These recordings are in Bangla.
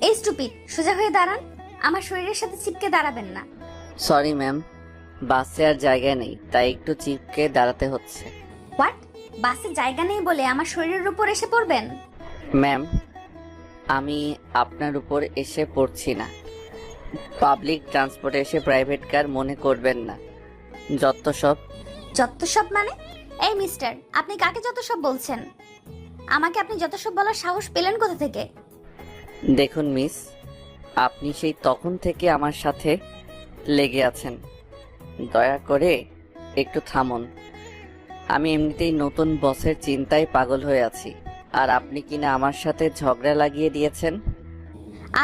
এই স্টুপিড, সোজা হয়ে দাঁড়ান। আমার শরীরের সাথে চিপকে দাঁড়াবেন না। সরি ম্যাম, বাসে আর জায়গা নেই, তাই একটু চিপকে দাঁড়াতে হচ্ছে। হোয়াট? বাসে জায়গা নেই বলে আমার শরীরের উপর এসে পড়বেন? ম্যাম, আমি আপনার উপর এসে পড়ছি না। পাবলিক ট্রান্সপোর্টে এসে প্রাইভেট কার মনে করবেন না। যত সব। যত সব মানে? এই মিস্টার, আপনি কাকে যত সব বলছেন? আমাকে আপনি যত সব বলার সাহস পেলেন কোথা থেকে? দেখুন মিস, আপনি সেই তখন থেকে আমার সাথে লেগে আছেন। দয়া করে একটু থামুন। আমি এমনিতেই নতুন বসের চিন্তায় পাগল হয়ে আছি, আর আপনি কিনা আমার সাথে ঝগড়া লাগিয়ে দিয়েছেন।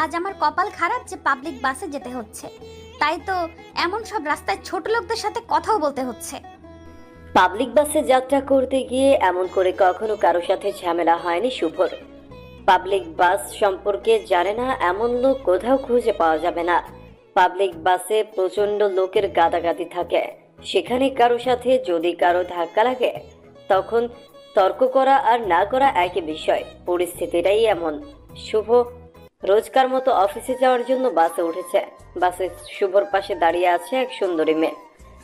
আজ আমার কপাল খারাপ যে পাবলিক বাসে যেতে হচ্ছে, তাই তো এমন সব রাস্তায় ছোট লোকদের সাথে কথাও বলতে হচ্ছে। পাবলিক বাসে যাত্রা করতে গিয়ে এমন করে কখনো কারো সাথে ঝামেলা হয়নি শুভর। পাবলিক বাস সম্পর্কে জানে না এমন লোক কোথাও খুঁজে পাওয়া যাবে না। পাবলিক বাসে প্রচন্ড লোকের গাদাগাদি থাকে, সেখানে কারো সাথে যদি কারো ধাক্কা লাগে তখন তর্ক করা আর না করা একই বিষয়। পরিস্থিতিটাই এমন। শুভ রোজকার মতো অফিসে যাওয়ার জন্য বাসে উঠেছে। বাসে শুভর পাশে দাঁড়িয়ে আছে এক সুন্দরী মেয়ে।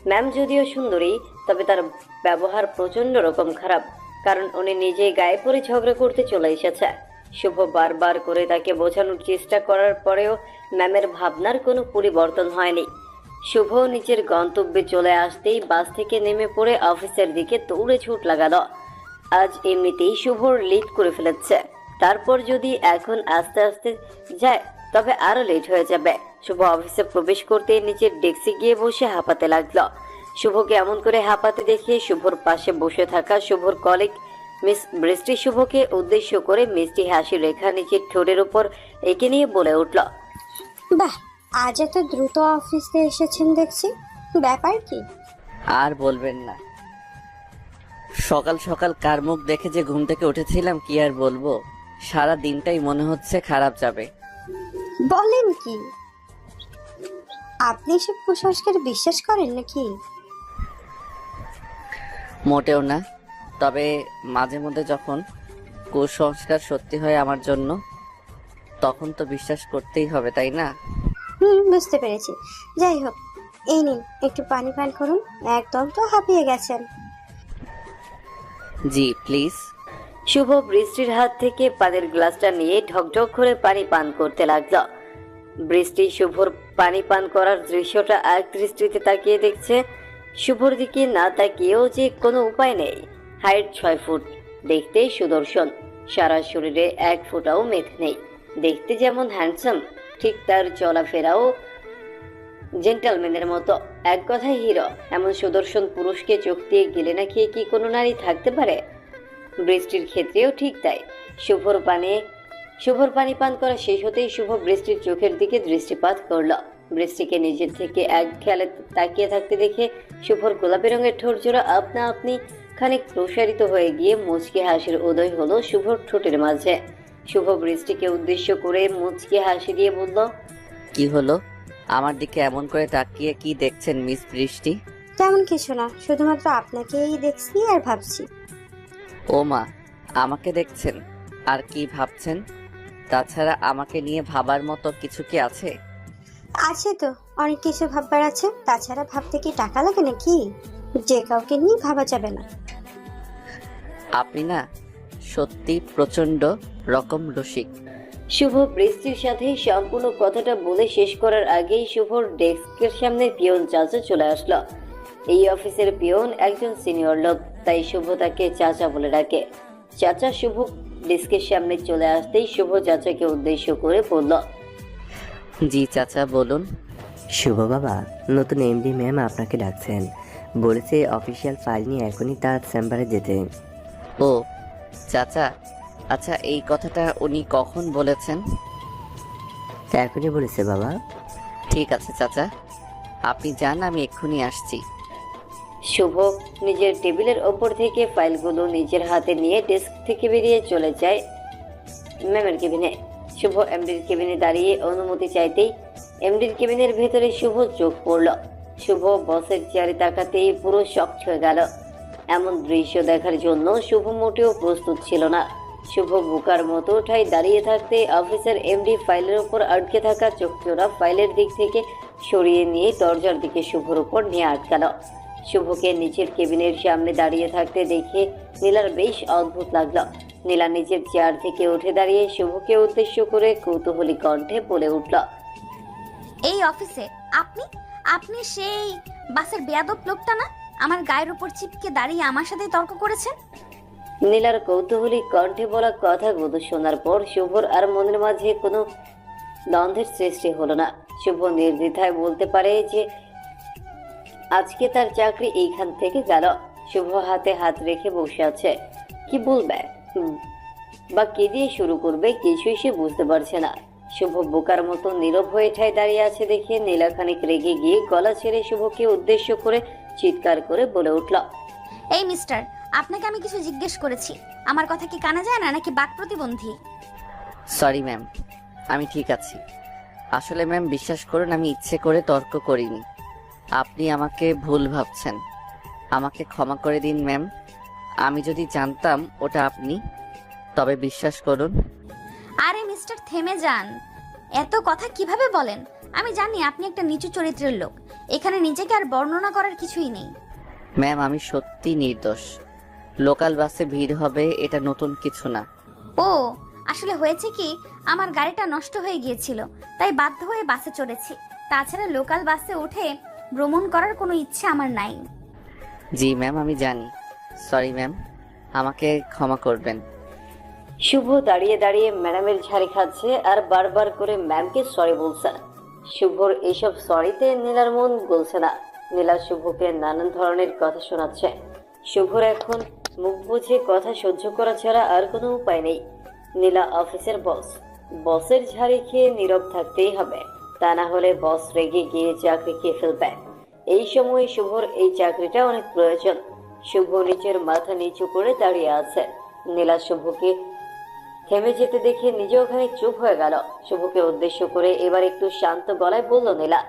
ম্যাম যদিও সুন্দরী, তবে তার ব্যবহার প্রচন্ড রকম খারাপ, কারণ উনি নিজেই গায়ে পড়ে ঝগড়া করতে চলে এসেছে। শুভ বারবার করে তাকে বোঝানোর চেষ্টা করার পরেও ম্যামের ভাবনার কোনো পরিবর্তন হয়নি। শুভ নিজের গন্তব্যে চলে আসতেই বাস থেকে নেমে পড়ে অফিসের দিকে দৌড়ে ছুট লাগালো। আজ এমনিতেই শুভর লেট করে ফেলেছে, তারপর যদি এখন আস্তে আস্তে যায় তবে আরো লেট হয়ে যাবে। শুভ অফিসে প্রবেশ করতে নিজের ডেস্কে গিয়ে বসে হাঁপাতে লাগলো। শুভকে এমন করে হাঁপাতে দেখে শুভর পাশে বসে থাকা শুভর কলিগ মিস বৃষ্টি শুভকে উদ্দেশ্য করে মিষ্টি হাসি রেখা নিজের ঠোঁটের উপর এঁকে নিয়ে বলে উঠল, বাহ, আজ এত দ্রুত অফিসে এসেছেন দেখছি, ব্যাপার কি? আর বলবেন না, সকাল সকাল কার মুখ দেখে যে ঘুম থেকে উঠেছিলাম কি আর বলবো। সারা দিনটাই মনে হচ্ছে খারাপ যাবে। বলেন কি? আপনি এসব কুসংস্কার বিশ্বাস করেন নাকি? মোটেও না, তবে মাঝে মধ্যে যখন কুসংস্কার সত্যি হয় আমার জন্য, তখন তো বিশ্বাস করতেই হবে, তাই না? বুঝতে পেরেছি। যাই হোক, এই নিন একটু পানি পান করুন, একদম তো হাঁপিয়ে গেছেন। জি প্লিজ। শুভ বৃষ্টির হাত থেকে পানির গ্লাসটা নিয়ে ঢকঢক করে পানি পান করতে লাগলো। বৃষ্টি শুভর পানি পান করার দৃশ্যটা এক দৃষ্টিতে তাকিয়ে দেখছে। শুভর দিকে না তাকিয়েও যে কোনো উপায় নেই। হাইট 6 ফুট, দেখতে সুদর্শন, সারা শরীরে 1 ফোঁটাও মেদ নেই। দেখতে যেমন হ্যান্ডসাম, ঠিক তার চলাফেরাও জেন্টালম্যানের মতো। এক কথায় হিরো। এমন সুদর্শন পুরুষকে চোখ দিয়ে গিলে না খেয়ে কি কোনো নারী থাকতে পারে? বৃষ্টির ক্ষেত্রেও ঠিক তাই। শুভর পানি পান করা শেষ হতেই শুভ বৃষ্টির চোখের দিকে দৃষ্টিপাত করল। বৃষ্টিকে নিজের থেকে এক খেয়ালে তাকিয়ে থাকতে দেখে শুভর গোলাপি রঙের ঠোঁট জোড়া আপনা আপনি খানিক প্রসারিত হয়ে গিয়ে মুচকি হাসির উদয় হলো শুভর ঠোঁটের মাঝে। শুভ বৃষ্টিকে উদ্দেশ্য করে মুচকি হাসি দিয়ে বলল, কি হলো? আমার দিকে এমন করে তাকিয়ে কি দেখছেন মিস বৃষ্টি? তেমন কিছু না, শুধুমাত্র আপনাকেই দেখছি আর ভাবছি। ও মা, আমাকে দেখছেন আর কি ভাবছেন? তাছাড়া আমাকে নিয়ে ভাবার মতো কিছু কি আছে? আছে তো, অনেক কিছু ভাববার আছে। তাছাড়া ভাবতে কি টাকা লাগে নাকি? যে কাউকে নিয়ে ভাবা যাবে না। আপনি না সত্যি প্রচন্ড রকম রসিক। শুভ বৃষ্টির সাথে সম্পূর্ণ কথাটা বলে শেষ করার আগেই শুভর ডেস্কের সামনে পিয়ন চাচা চলে আসলো। এই অফিসের পিয়ন একজন সিনিয়র লোক, তাই শুভ তাকে চাচা বলে ডাকে। চাচা শুভ ডেস্কের সামনে চলে আসতেই শুভ চাচাকে উদ্দেশ্য করে বলল, জি চাচা বলুন। শুভ বাবা, নতুন এমডি ম্যাম আপনাকে ডাকছেন, বলেছে অফিসিয়াল ফাইল নিয়ে এখনই তার চেম্বারে যেতে। ও চাচা, আচ্ছা এই কথাটা উনি কখন বলেছেন? এখনই বলেছে বাবা। ঠিক আছে চাচা, আপনি যান, আমি এক্ষুনি আসছি। শুভ নিজের টেবিলের ওপর থেকে ফাইলগুলো নিজের হাতে নিয়ে ডেস্ক থেকে বেরিয়ে চলে যায় ম্যামের কেবিনে। শুভ এমডির কেবিনে দাঁড়িয়ে অনুমতি চাইতেই এমডির কেবিনের ভেতরে শুভ চোখ পড়ল। শুভ বসের চেয়ারে তাকাতেই পুরো শক ছুঁয়ে গেল। এমন দৃশ্য দেখার জন্য শুভ মোটেও প্রস্তুত ছিল না। শুভ বোকার মতো ঠাই দাঁড়িয়ে থাকতে অফিসার এমডি ফাইলের উপর আটকে থাকা চোখচোরা ফাইলের দিক থেকে সরিয়ে নিয়ে দরজার দিকে শুভর উপর নিয়ে আটকাল। শুভকে নিচের কেবিনের সামনে দাঁড়িয়ে থাকতে দেখে নীলার বেশ অদ্ভুত লাগলো। নীলা নিজের চেয়ার থেকে উঠে দাঁড়িয়ে শুভকে উদ্দেশ্য করে কৌতূহলী কণ্ঠে বলে উঠল, এই অফিসে আপনি আপনি সেই বাসের বেয়াদব লোকটা না, আমার গায়ের উপর চিপকে দাঁড়িয়ে আমার সাথে তর্ক করেছেন? নীলার কৌতূহলী কণ্ঠে বলা কথাগুলো শোনার পর শুভর আর মনের মাঝে কোনো দ্বন্দ্বের সৃষ্টি হলো না। শুভ নির্দ্বিধায় বলতে পারে যে আজকে তার চাকরি এইখান থেকে গেল। শুভ হাতে হাত রেখে বসে আছে। কি বলবে বা কে দিয়ে শুরু করবে কিছুই সে বুঝতে পারছে না। শুভ বোকার মতো নীরব হয়ে ঠায় দাঁড়িয়ে আছে দেখে নীলা খানিক রেগে গিয়ে গলা ছেড়ে শুভকে উদ্দেশ্য করে চিৎকার করে বলে উঠল, এই মিস্টার, আপনাকে আমি কিছু জিজ্ঞেস করেছি, আমার কথা কি কানে যায় না নাকি বাক প্রতিবন্ধী? সরি ম্যাম, আমি ঠিক আছি। আসলে ম্যাম বিশ্বাস করুন, আমি ইচ্ছে করে তর্ক করিনি। আপনি আমাকে ভুল ভাবছেন। আমাকে ক্ষমা করে দিন ম্যাম। আমি যদি জানতাম ওটা আপনি, তবে বিশ্বাস করুন। আরে মিস্টার, থেমে যান। এত কথা কিভাবে বলেন? আমি জানি আপনি একটা নিচু চরিত্রের লোক। এখানে নিজেকে আর বর্ণনা করার কিছুই নেই। ম্যাম আমি সত্যি নির্দোষ। লোকাল বাসে ভিড় হবে এটা নতুন কিছু না। ও আসলে হয়েছে কি, আমার গাড়িটা নষ্ট হয়ে গিয়েছিল, তাই বাধ্য হয়ে বাসে চড়েছি। তাছাড়া লোকাল বাসে উঠে ভ্রমণ করার কোনো ইচ্ছে আমার নাই। জি ম্যাম আমি জানি। সরি ম্যাম, আমাকে ক্ষমা করবেন। শুভ দাঁড়িয়ে দাঁড়িয়ে ম্যাডামের ঝাড়ি খাচ্ছে আর বারবার করে ম্যামকে সরি বলছে। শুভর এইসব সরিতে নীলার মন গলছে না। নীলা শুভকে নানান ধরনের কথা শোনাচ্ছে। শুভর এখন মুখ বুঝে কথা সহ্য করা ছাড়া আর কোনো উপায় নেই। নীলা অফিসের বস, বসের ঝাড়ি খেয়ে নীরব থাকতেই হবে, তা না হলে বস রেগে গিয়ে চাকরি খেয়ে ফেলবে। এই সময় শুভর এই চাকরিটা অনেক প্রয়োজন। শুভ নিচের মাথা নিচু করে দাঁড়িয়ে আছে। নীলা শুভকে থেমে যেতে দেখে নিজেও খানিক চুপ হয়ে গেল। শুভকে উদ্দেশ্য করে এবার একটু শান্ত গলায় বলল নীলা,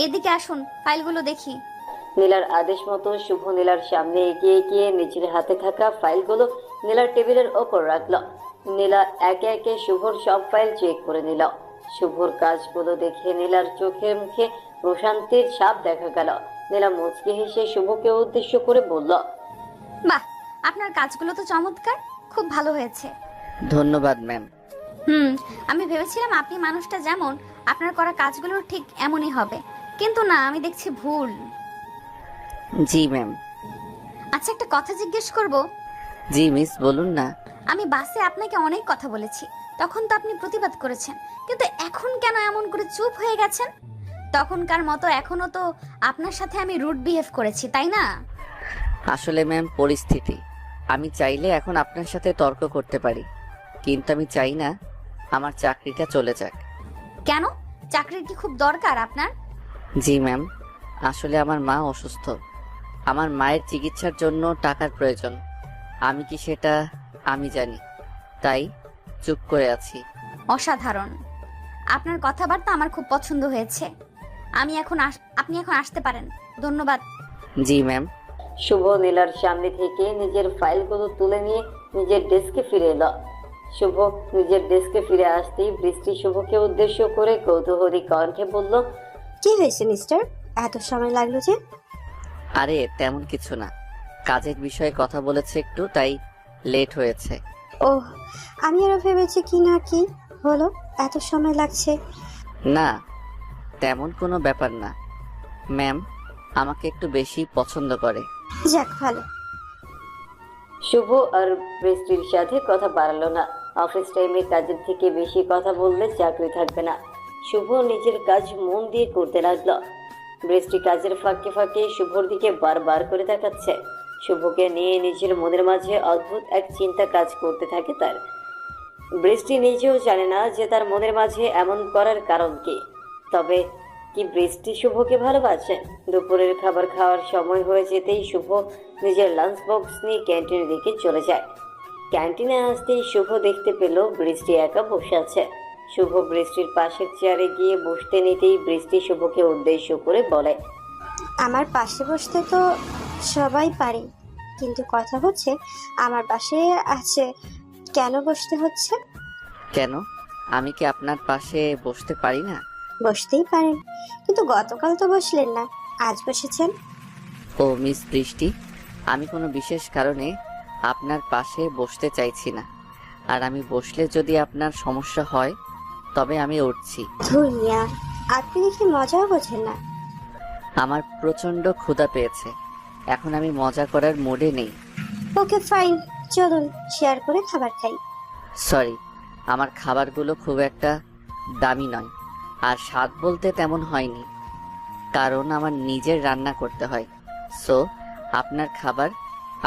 এদিকে আসুন, ফাইলগুলো দেখি। নীলার আদেশ মতো শুভ নীলার সামনে এগিয়ে গিয়ে নিজের হাতে থাকা ফাইলগুলো নীলার টেবিলের ওপর রাখল। নীলা একে একে শুভর সব ফাইল চেক করে নিল। শুভর কাজগুলো দেখে নীলার চোখে মুখে প্রশান্তির ছাপ দেখা গেল। নীলা মুচকি হেসে শুভকে উদ্দেশ্য করে বলল, বাহ, আপনার কাজগুলো তো চমৎকার, খুব ভালো হয়েছে। ধন্যবাদ ম্যাম। আমি ভেবেছিলাম আপনি মানুষটা যেমন, আপনার করা কাজগুলো ঠিক এমনই হবে, কিন্তু না, আমি দেখছি ভুল। জি ম্যাম। আচ্ছা, একটা কথা জিজ্ঞেস করব? জি মিস বলুন না। আমি বাসে আপনাকে অনেক কথা বলেছি, তখন তো আপনি প্রতিবাদ করেছেন, কিন্তু এখন কেন এমন করে চুপ হয়ে গেছেন? তখনকার মতো এখনো তো আপনার সাথে আমি রুড বিহেভ করেছি, তাই না? আসলে ম্যাম পরিস্থিতি, আমি চাইলে এখন আপনার সাথে তর্ক করতে পারি, কিন্তু আমি চাই না আমার চাকরিটা চলে যাক। কেন? চাকরির কি খুব দরকার আপনার? জি ম্যাম, আসলে আমার মা অসুস্থ। আমার মায়ের চিকিৎসার জন্য টাকার প্রয়োজন। আমি কি সেটা আমি জানি, তাই চুপ করে আছি। অসাধারণ, আপনার কথাবার্তা আমার খুব পছন্দ হয়েছে। আপনি এখন আসতে পারেন। ধন্যবাদ। জি ম্যাম। শুভ নীলার সামনে থেকে নিজের ফাইলগুলো তুলে নিয়ে নিজের ডেস্কে ফিরে এলো। শুভ নিজের ডেস্কে ফিরে আসতেই বৃষ্টি শুভকে উদ্দেশ্য করে কৌতূহলী কণ্ঠে বলল, কি হয়েছে মিস্টার, এত সময় লাগলো যে? আরে তেমন কিছু না, কাজের বিষয়ে কথা বলেছে একটু, তাই লেট হয়েছে। ওহ, আমি আরো ভেবেছি কি না কি হলো এত সময় লাগছে। না, তেমন কোনো ব্যাপার না। ম্যাম আমাকে একটু বেশি পছন্দ করে। যাক ভালো। শুভ আর বৃষ্টির সাথে কথা বাড়ালো না। অফিস টাইমে কাজের থেকে বেশি কথা বললে চাকরি থাকবে না। শুভ নিজের কাজ মন দিয়ে করতে লাগলো। বৃষ্টি কাজের ফাঁকে ফাঁকে শুভর দিকে বারবার করে তাকাচ্ছে। শুভকে নিয়ে নিজের মনের মাঝে অদ্ভুত এক চিন্তা কাজ করতে থাকে তার। বৃষ্টি নিজেও জানে না যে তার মনের মাঝে এমন করার কারণ কি। তবে কি বৃষ্টি শুভকে ভালোবাসে? দুপুরের খাবার খাওয়ার সময় হয়ে যেতেই শুভ নিজের লাঞ্চ বক্স নিয়ে ক্যান্টিনের দিকে চলে যায়। ক্যান্টিনে আসতেই শুভ দেখতে পেল বৃষ্টি একা বসে আছে। শুভ বৃষ্টির পাশের চেয়ারে গিয়ে বসতে নিতেই বৃষ্টি শুভকে উদ্দেশ্য করে বলে, আমার পাশে বসতে তো সবাই পারে, কিন্তু কথা হচ্ছে আমার পাশে আছে কেন বসতে হচ্ছে? কেন? আমি কি আপনার পাশে বসতে পারি না? বসতেই পারেন, কিন্তু গতকাল তো বসলেন না, আজ বসেছেন। ও মিস বৃষ্টি, আমি কোনো বিশেষ কারণে আপনার পাশে বসতে চাইছি না। আর আমি বসলে যদি আপনার সমস্যা হয় তবে আমি উঠছি। ধুইয়া, আপনি দেখি মজাও বোঝেন না। আমার প্রচণ্ড ক্ষুধা পেয়েছে, এখন আমি মজা করার মুডে নেই। ওকে ফাইন, চলুন শেয়ার করে খাবার খাই। সরি, আমার খাবারগুলো খুব একটা দামি নয়, আর স্বাদ বলতে তেমন হয়নি, কারণ আমার নিজের রান্না করতে হয়। সো আপনার খাবার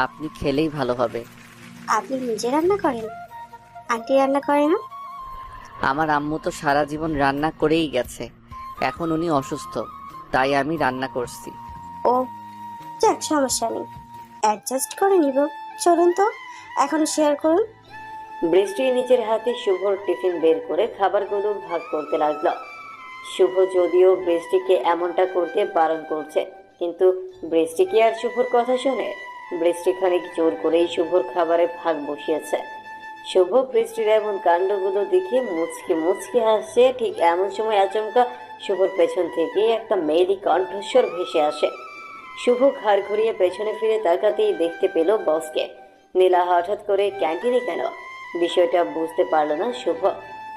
আপনি খেলেই ভালো হবে। আপনি নিজে রান্না করেন? আন্টি রান্না করে না? আমার আম্মু তো সারা জীবন রান্না করেই গেছে, এখন উনি অসুস্থ, তাই আমি রান্না করছি। ও যাক, সমস্যা নেই, অ্যাডজাস্ট করে নিব। চলুন তো এখন শেয়ার করুন। বৃষ্টির নিজের হাতে শুভর টিফিন বের করে খাবারগুলো ভাগ করতে লাগলো। শুভ যদিও বৃষ্টিকে এমনটা করতে বারণ করছে, কিন্তু বৃষ্টি কি আর শুভর কথা শোনে? বৃষ্টি খানিক জোর করেই শুভর খাবারে ভাগ বসিয়েছে। শুভ বৃষ্টির এমন কাণ্ডগুলো দেখে মুচকে মুচকে হাসছে। ঠিক এমন সময় আচমকা শুভর পেছন থেকে একটা মেয়েলি কণ্ঠস্বর ভেসে আসে। শুভ ঘাড় ঘুরিয়ে পেছনে ফিরে তাকাতেই দেখতে পেল বসকে। নীলা হঠাৎ করে ক্যান্টিনে কেন, বিষয়টা বুঝতে পারল না শুভ।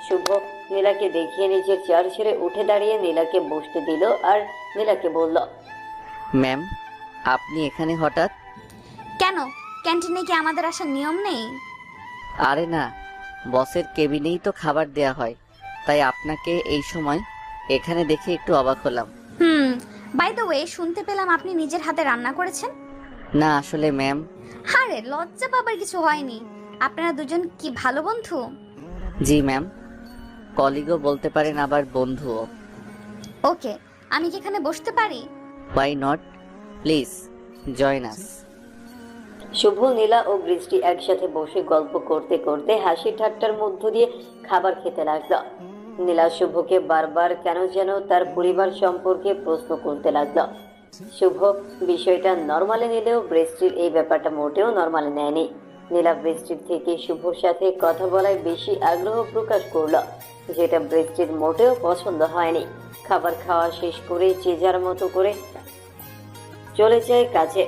শুভ নীলাকে দেখিয়ে নিজের চেয়ার ছেড়ে উঠে দাঁড়িয়ে নীলাকে বসতে দিল আর নীলাকে বলল, ম্যাম, আপনি এখানে হঠাৎ? কেন, ক্যান্টিনে কি আমাদের আসার নিয়ম নেই? আরে না, বসের কেবিনেই তো খাবার দেয়া হয়, তাই আপনাকে এই সময় এখানে দেখে একটু অবাক হলাম। বাই দ্য ওয়ে, শুনতে পেলাম আপনি নিজের হাতে রান্না করেছেন। না আসলে ম্যাম। আরে লজ্জা পাবার কিছু হয়নি, আপনারা দুজন কি ভালো বন্ধু? জি ম্যাম, কলিগও বলতে পারেন, আবার বন্ধুও। ওকে, আমি কি এখানে বসতে পারি? Why not, please join us. Shubho, Nila ও বৃষ্টি একসাথে বসে গল্প করতে করতে হাসি ঠাট্টার মধ্য দিয়ে খাবার খেতে লাগলো। নীলা শুভকে বারবার কেন যেন তার পরিবার সম্পর্কে প্রশ্ন করতে লাগলো। শুভ বিষয়টা নর্মালে নিলেও বৃষ্টির এই ব্যাপারটা মোটেও নর্মালে নেয়নি। নীলা বৃষ্টির থেকে শুভর সাথে কথা বলায় বেশি আগ্রহ প্রকাশ করলো, যেটা বৃষ্টির মোটেও পছন্দ হয়নি। খাবার খাওয়া শেষ করে যে যার মতো করে চলে যায় কাজে।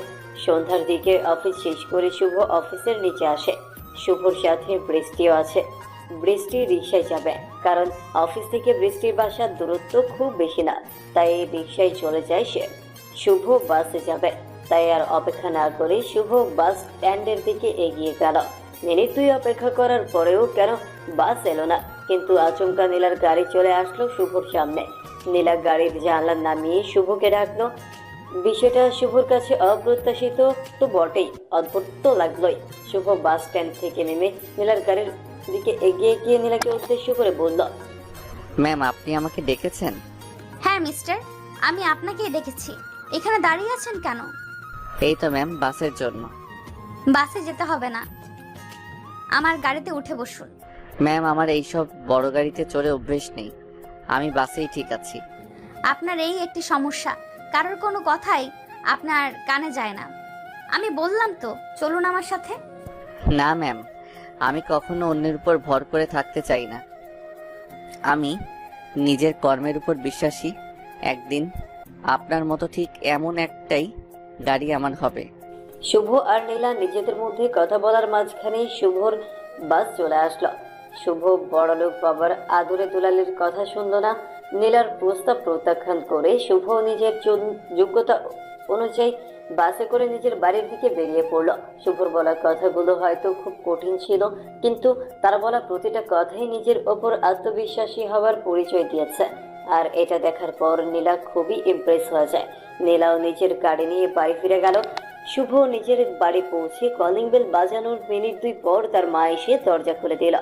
সন্ধ্যার দিকে অফিস শেষ করে শুভ অফিসের নিচে আসে। শুভর সাথে বৃষ্টিও আছে। বৃষ্টি রিকশায় যাবে, কারণ অফিস থেকে বৃষ্টির বাসার দূরত্ব খুব বেশি না, তাই রিকশায় চলে যায় সে। শুভ বাসে যাবে, তাই আর অপেক্ষা না করে শুভ বাস স্ট্যান্ডের দিকে এগিয়ে গেল। মিনিট 2 অপেক্ষা করার পরেও কেন বাস এলো না, কিন্তু আচমকা নীলার গাড়ি চলে আসলো শুভর সামনে। নীলা গাড়ির জানলা নামিয়ে শুভকে ডাকলো। বিষয়টা শুভর কাছে অপ্রত্যাশিত তো বটেই, অদ্ভুত তো লাগলোই। শুভ বাস স্ট্যান্ড থেকে নেমে নীলার গাড়ির দিকে এগিয়ে গিয়ে নীলাকে উদ্দেশ্য করে বলল, ম্যাম, আপনি আমাকে ডেকেছেন? হ্যাঁ মিস্টার, আমি আপনাকেই দেখেছি। এখানে দাঁড়িয়ে আছেন কেন? এই তো ম্যাম, বাসের জন্য। বাসে যেতে হবে না, আমার গাড়িতে উঠে বসুন। ম্যাম, আমার এইসব বড় গাড়িতে চড়ে অভ্যেস নেই, আমি বাসেই ঠিক আছি। আপনার এই একটি সমস্যা, কারোর কোনো কথাই আপনার কানে যায় না। আমি বললাম তো, চলুন আমার সাথে। না ম্যাম, আমি কখনো অন্যের উপর ভর করে থাকতে চাই না। আমি নিজের কর্মের উপর বিশ্বাসী। একদিন আপনার মতো ঠিক এমন একটাই গাড়ি আমার হবে। শুভ আর নীলা নিজেদের মধ্যে কথা বলার মাঝখানেই শুভর বাস চলে আসলো। শুভ বড়লোক বাবার আদরে দুলালের কথা শুনল না। নীলার প্রস্তাব প্রত্যাখ্যান করে শুভ নিজের যোগ্যতা অনুযায়ী বাসে করে নিজের বাড়ির দিকে বেরিয়ে পড়ল। শুভর বলা কথাগুলো হয়তো খুব কঠিন ছিল, কিন্তু তার বলা প্রতিটা কথাই নিজের ওপর আত্মবিশ্বাসী হওয়ার পরিচয় দিয়েছে। আর এটা দেখার পর নীলা খুবই ইমপ্রেস হয়ে যায়। নীলাও নিজের গাড়ি নিয়ে বাড়ি ফিরে গেল। শুভ নিজের বাড়ি পৌঁছে কলিং বেল বাজানোর মিনিট 2 পর তার মা এসে দরজা খুলে দিল।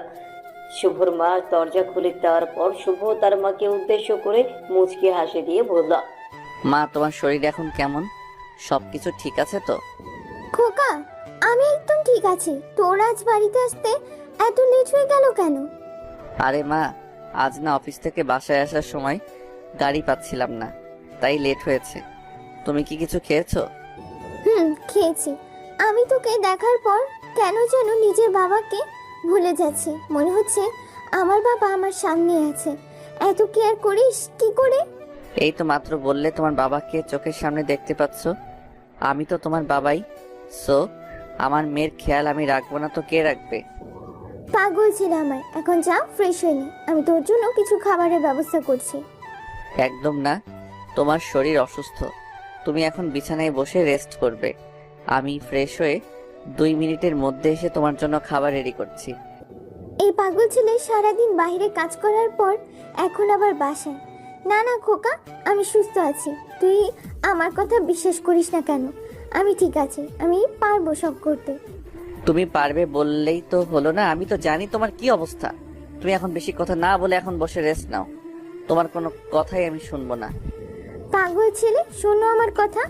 শুভর মা দরজা খুলে দেওয়ার পর শুভ তার মাকে উদ্দেশ্য করে মুচকি হাসি দিয়ে বলল, মা, তোমার শরীর এখন কেমন? সবকিছু ঠিক আছে তো? খোকা, আমি একদম ঠিক আছি। তোর আজ বাড়িতে আসতে এত লেট হয়ে গেল কেন? আরে মা, আজ না অফিস থেকে বাসায় আসার সময় গাড়ি পাচ্ছিলাম না, তাই লেট হয়েছে। তুমি কি কিছু খেয়েছো? খেয়েছি। আমি তোকে দেখার পর কেন যেন নিজের বাবাকে ভুলে যাচ্ছি, মনে হচ্ছে আমার বাবা আমার সামনে আছে। এত কেয়ার করিস কি করে? এই তো মাত্র বললে তোমার বাবাকে চোখের সামনে দেখতে পাচ্ছ, আমি তো তোমার বাবাই। সো আমার মেয়ের খেয়াল আমি রাখবো না তো কে রাখবে? পাগল ছিল আমার। এখন যা, ফ্রেশ হয়ে নে, আমি তোর জন্য কিছু খাবারের ব্যবস্থা করছি। একদম না, তোমার শরীর অসুস্থ, তুমি এখন বিছানায় বসে রেস্ট করবে। আমি ফ্রেশ হয়ে 2 মিনিটের মধ্যে এসে তোমার জন্য খাবার রেডি করছি। এই পাগল ছেলে সারাদিন বাইরে কাজ করার পর এখন আবার বাসায়। না না খোকা, আমি সুস্থ আছি। তুই আমার কথা বিশ্বাস করিস না কেন? আমি ঠিক আছি, আমি পারবো সব করতে। তুমি পারবে বললেই তো হলো না, আমি তো জানি তোমার কি অবস্থা। তুমি এখন বেশি কথা না বলে এখন বসে রেস্ট নাও, তোমার কোনো কথাই আমি শুনবো না। পাগল ছেলে, শোনো আমার কথা।